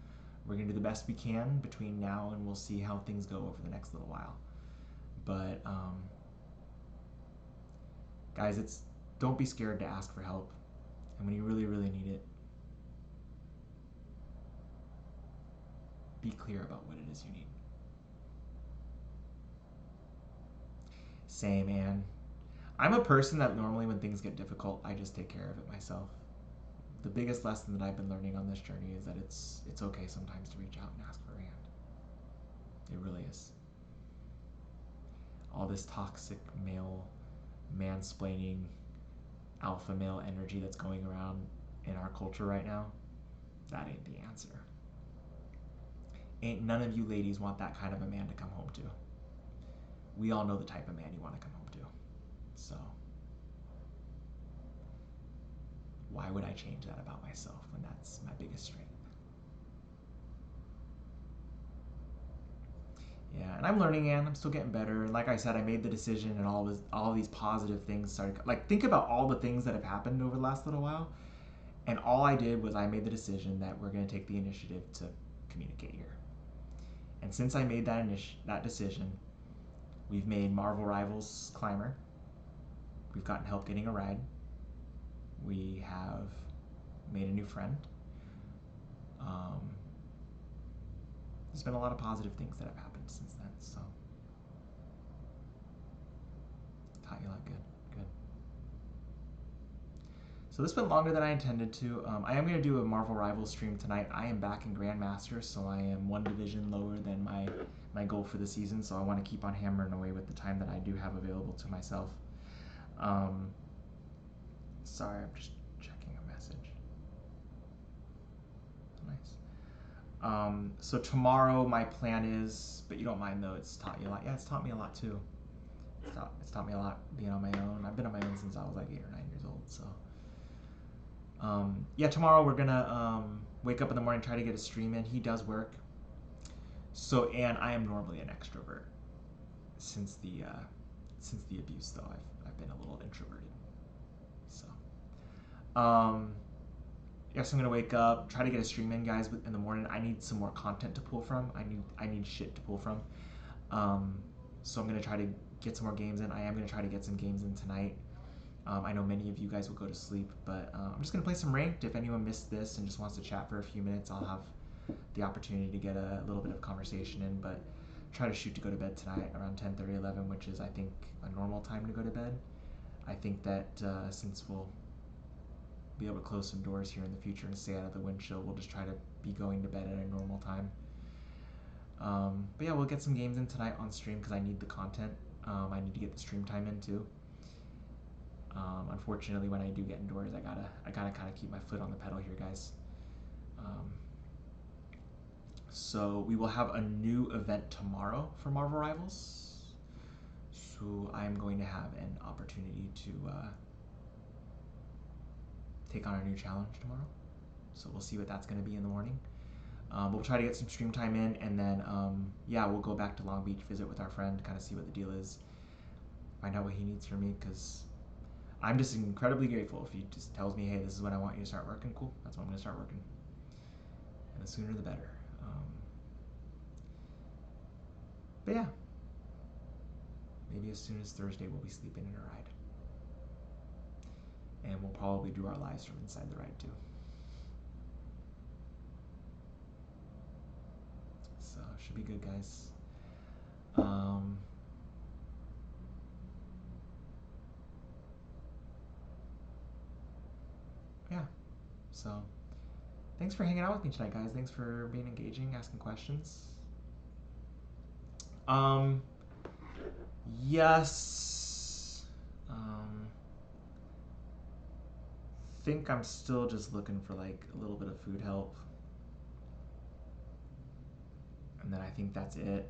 Speaker 1: We're going to do the best we can between now and we'll see how things go over the next little while. But guys, don't be scared to ask for help. And when you really, really need it, be clear about what it is you need. Same, man. I'm a person that normally when things get difficult, I just take care of it myself. The biggest lesson that I've been learning on this journey is that it's okay sometimes to reach out and ask for a hand. It really is. All this toxic male mansplaining alpha male energy that's going around in our culture right now, that ain't the answer. Ain't none of you ladies want that kind of a man to come home to. We all know the type of man you want to come home to. So why would I change that about myself when that's my biggest strength? Yeah, and I'm learning, and I'm still getting better. And like I said, I made the decision, and all these positive things started. Like think about all the things that have happened over the last little while, and all I did was I made the decision that we're going to take the initiative to communicate here. And since I made that decision, we've made Marvel Rivals Climber. We've gotten help getting a ride. We have made a new friend. There's been a lot of positive things that have happened since then, so taught you a lot. Good. So this went longer than I intended to. I am going to do a Marvel Rivals stream tonight. I am back in Grandmaster, so I am one division lower than my goal for the season, so I want to keep on hammering away with the time that I do have available to myself. Sorry, I'm just checking So tomorrow my plan is, but you don't mind though, it's taught you a lot. Yeah, it's taught me a lot too. It's taught me a lot being on my own. I've been on my own since I was like 8 or 9 years old. So yeah, tomorrow we're gonna wake up in the morning, try to get a stream in. He does work. So, and I am normally an extrovert. Since the abuse though, I've been a little introverted. So yeah, so I'm gonna wake up, try to get a stream in, guys, in the morning. I need some more content to pull from. I need shit to pull from. So I'm gonna try to get some more games in. I am gonna try to get some games in tonight. I know many of you guys will go to sleep, but I'm just gonna play some ranked. If anyone missed this and just wants to chat for a few minutes, I'll have the opportunity to get a little bit of conversation in. But try to shoot to go to bed tonight around 10:30, 11, which is I think a normal time to go to bed. I think that since we'll be able to close some doors here in the future and stay out of the wind chill, we'll just try to be going to bed at a normal time. But yeah, we'll get some games in tonight on stream because I need the content. I need to get the stream time in too. Unfortunately, when I do get indoors, I gotta kind of keep my foot on the pedal here, guys. So we will have a new event tomorrow for Marvel Rivals. So I'm going to have an opportunity to take on a new challenge tomorrow. So we'll see what that's going to be in the morning. We'll try to get some stream time in, and then yeah, we'll go back to Long Beach, visit with our friend, kind of see what the deal is, find out what he needs from me, because I'm just incredibly grateful if he just tells me, hey, this is when I want you to start working. Cool, that's when I'm going to start working, and the sooner the better. But yeah, maybe as soon as Thursday we'll be sleeping in a ride, and we'll probably do our lives from inside the ride too. So should be good, guys. Yeah, so thanks for hanging out with me tonight, guys. Thanks for being engaging, asking questions. Yes. Think I'm still just looking for like a little bit of food help. And then I think that's it.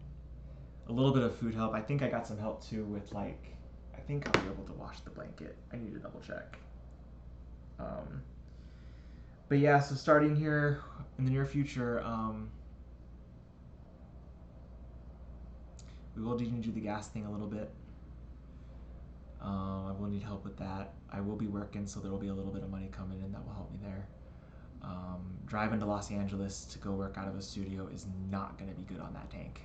Speaker 1: A little bit of food help. I think I got some help too with like, I think I'll be able to wash the blanket. I need to double check. But yeah, so starting here in the near future, we will need to do the gas thing a little bit. I will need help with that. I will be working, so there will be a little bit of money coming in that will help me there. Driving to Los Angeles to go work out of a studio is not going to be good on that tank.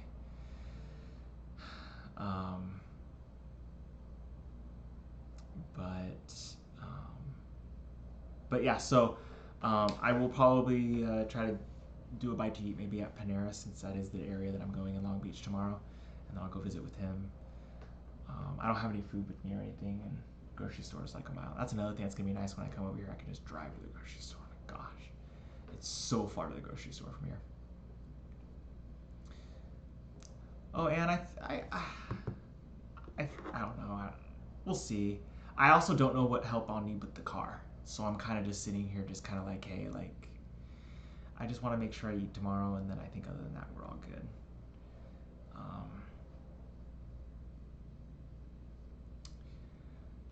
Speaker 1: But yeah, so I will probably try to do a bite to eat maybe at Panera, since that is the area that I'm going in Long Beach tomorrow, and then I'll go visit with him. I don't have any food with me or anything, and grocery store is like a mile. That's another thing that's gonna be nice when I come over here. I can just drive to the grocery store. My gosh, it's so far to the grocery store from here. Oh, and I don't know. We'll see. I also don't know what help I'll need with the car, so I'm kind of just sitting here, just kind of like, hey, like, I just want to make sure I eat tomorrow, and then I think other than that, we're all good.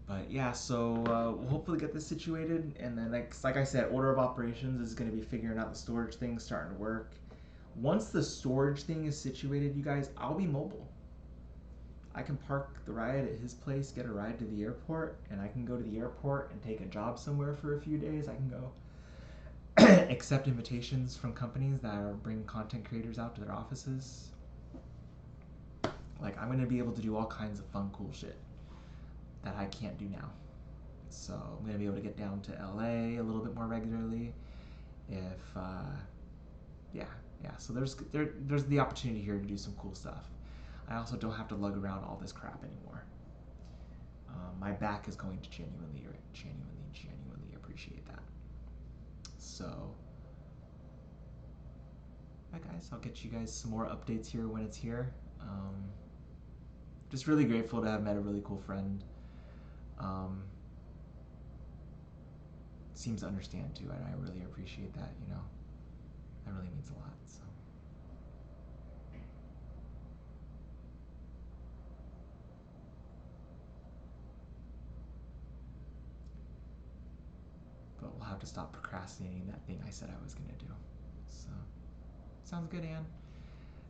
Speaker 1: But yeah, so we'll hopefully get this situated, and then like I said, order of operations is going to be figuring out the storage thing, starting to work. Once the storage thing is situated, you guys, I'll be mobile. I can park the ride at his place, get a ride to the airport, and I can go to the airport and take a job somewhere for a few days. I can go accept invitations from companies that are bringing content creators out to their offices. Like, I'm going to be able to do all kinds of fun, cool shit that I can't do now. So I'm going to be able to get down to LA a little bit more regularly. If so there's the opportunity here to do some cool stuff. I also don't have to lug around all this crap anymore. My back is going to genuinely appreciate that. So yeah, guys, I'll get you guys some more updates here when it's here. Just really grateful to have met a really cool friend. Seems to understand too, and I really appreciate that, you know. That really means a lot. So. But we'll have to stop procrastinating that thing I said I was gonna do. So, sounds good, Anne.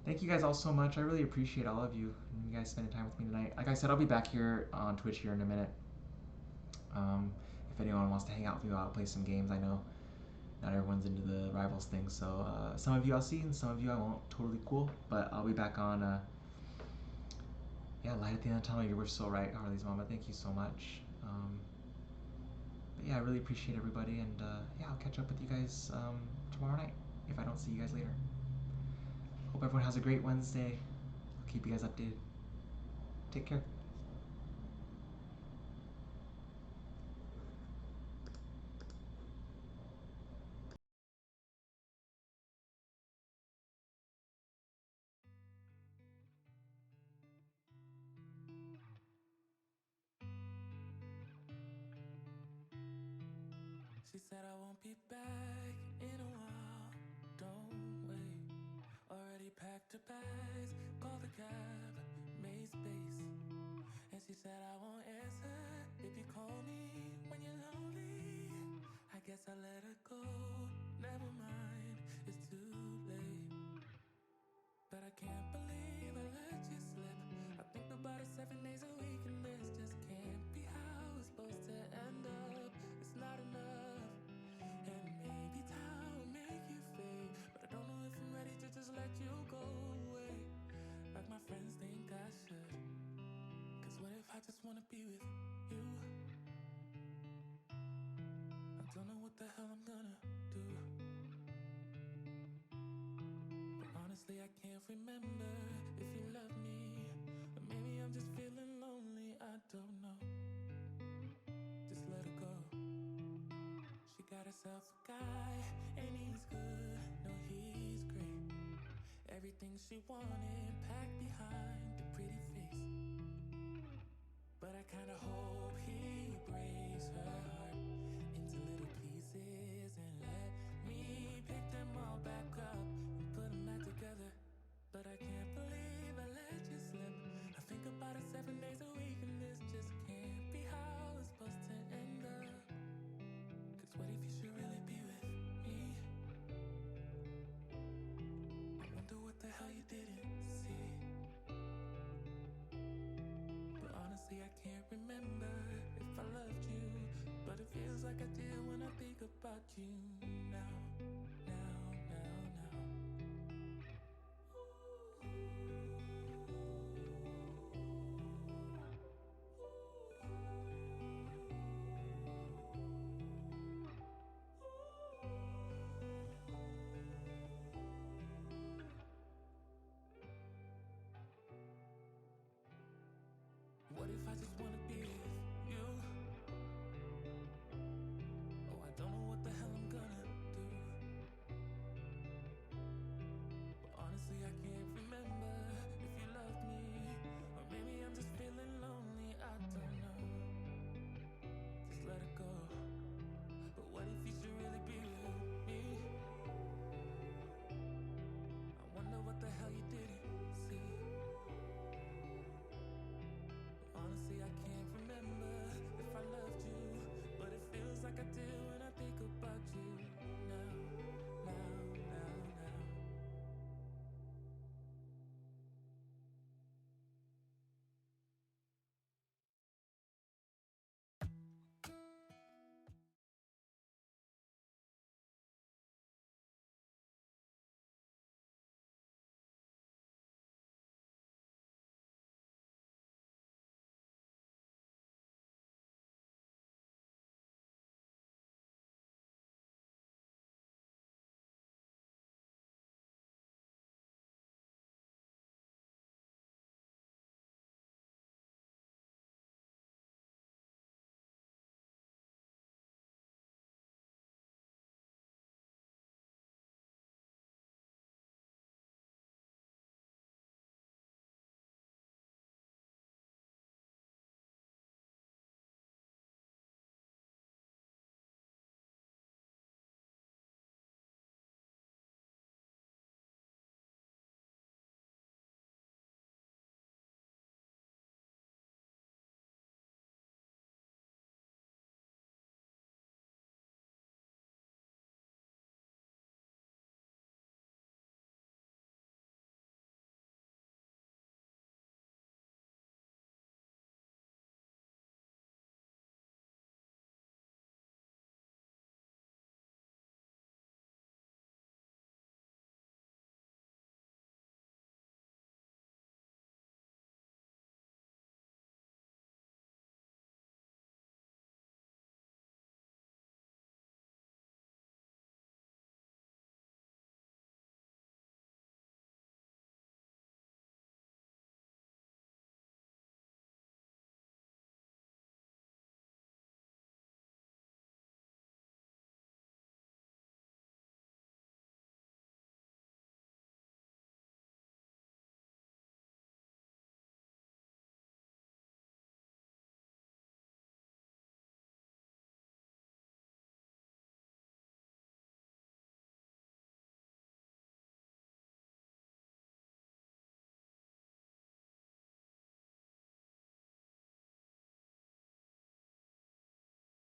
Speaker 1: Thank you guys all so much. I really appreciate all of you and you guys spending time with me tonight. Like I said, I'll be back here on Twitch here in a minute. If anyone wants to hang out with me, I'll play some games. I know not everyone's into the Rivals thing, so some of you I'll see and some of you I won't. Totally cool. But I'll be back on. Light at the end of the tunnel. You were so right, Harley's mama. Thank you so much. But yeah, I really appreciate everybody, and I'll catch up with you guys tomorrow night if I don't see you guys later. Hope everyone has a great Wednesday. I'll keep you guys updated. Take care.
Speaker 2: She said I won't be back in a while, don't wait. Already packed her bags, called the cab, made space. And she said I won't answer if you call me when you're lonely. I guess I let her go, never mind, it's too late. But I can't believe I let you slip. I think about it 7 days a week, and this just can't be how it's supposed to end up. It's not enough. And maybe time will make you fade, but I don't know if I'm ready to just let you go away like my friends think I should. Cause what if I just wanna be with you? I don't know what the hell I'm gonna do. But honestly, I can't remember if you love me, or maybe I'm just feeling lonely, I don't know. Just let her go. She got herself a guy, and he's good, no he's great. Everything she wanted packed behind the pretty face. But I kinda hope he breaks her heart into little pieces and let me pick them all back up and put them back together. But I can't believe I let you slip. I think about it 7 days a week, and this just can't be how it's supposed to end up. Cause what if you should really be with me? I wonder what the hell you didn't see. But honestly, I can't remember if I loved you, but it feels like I did when I think about you.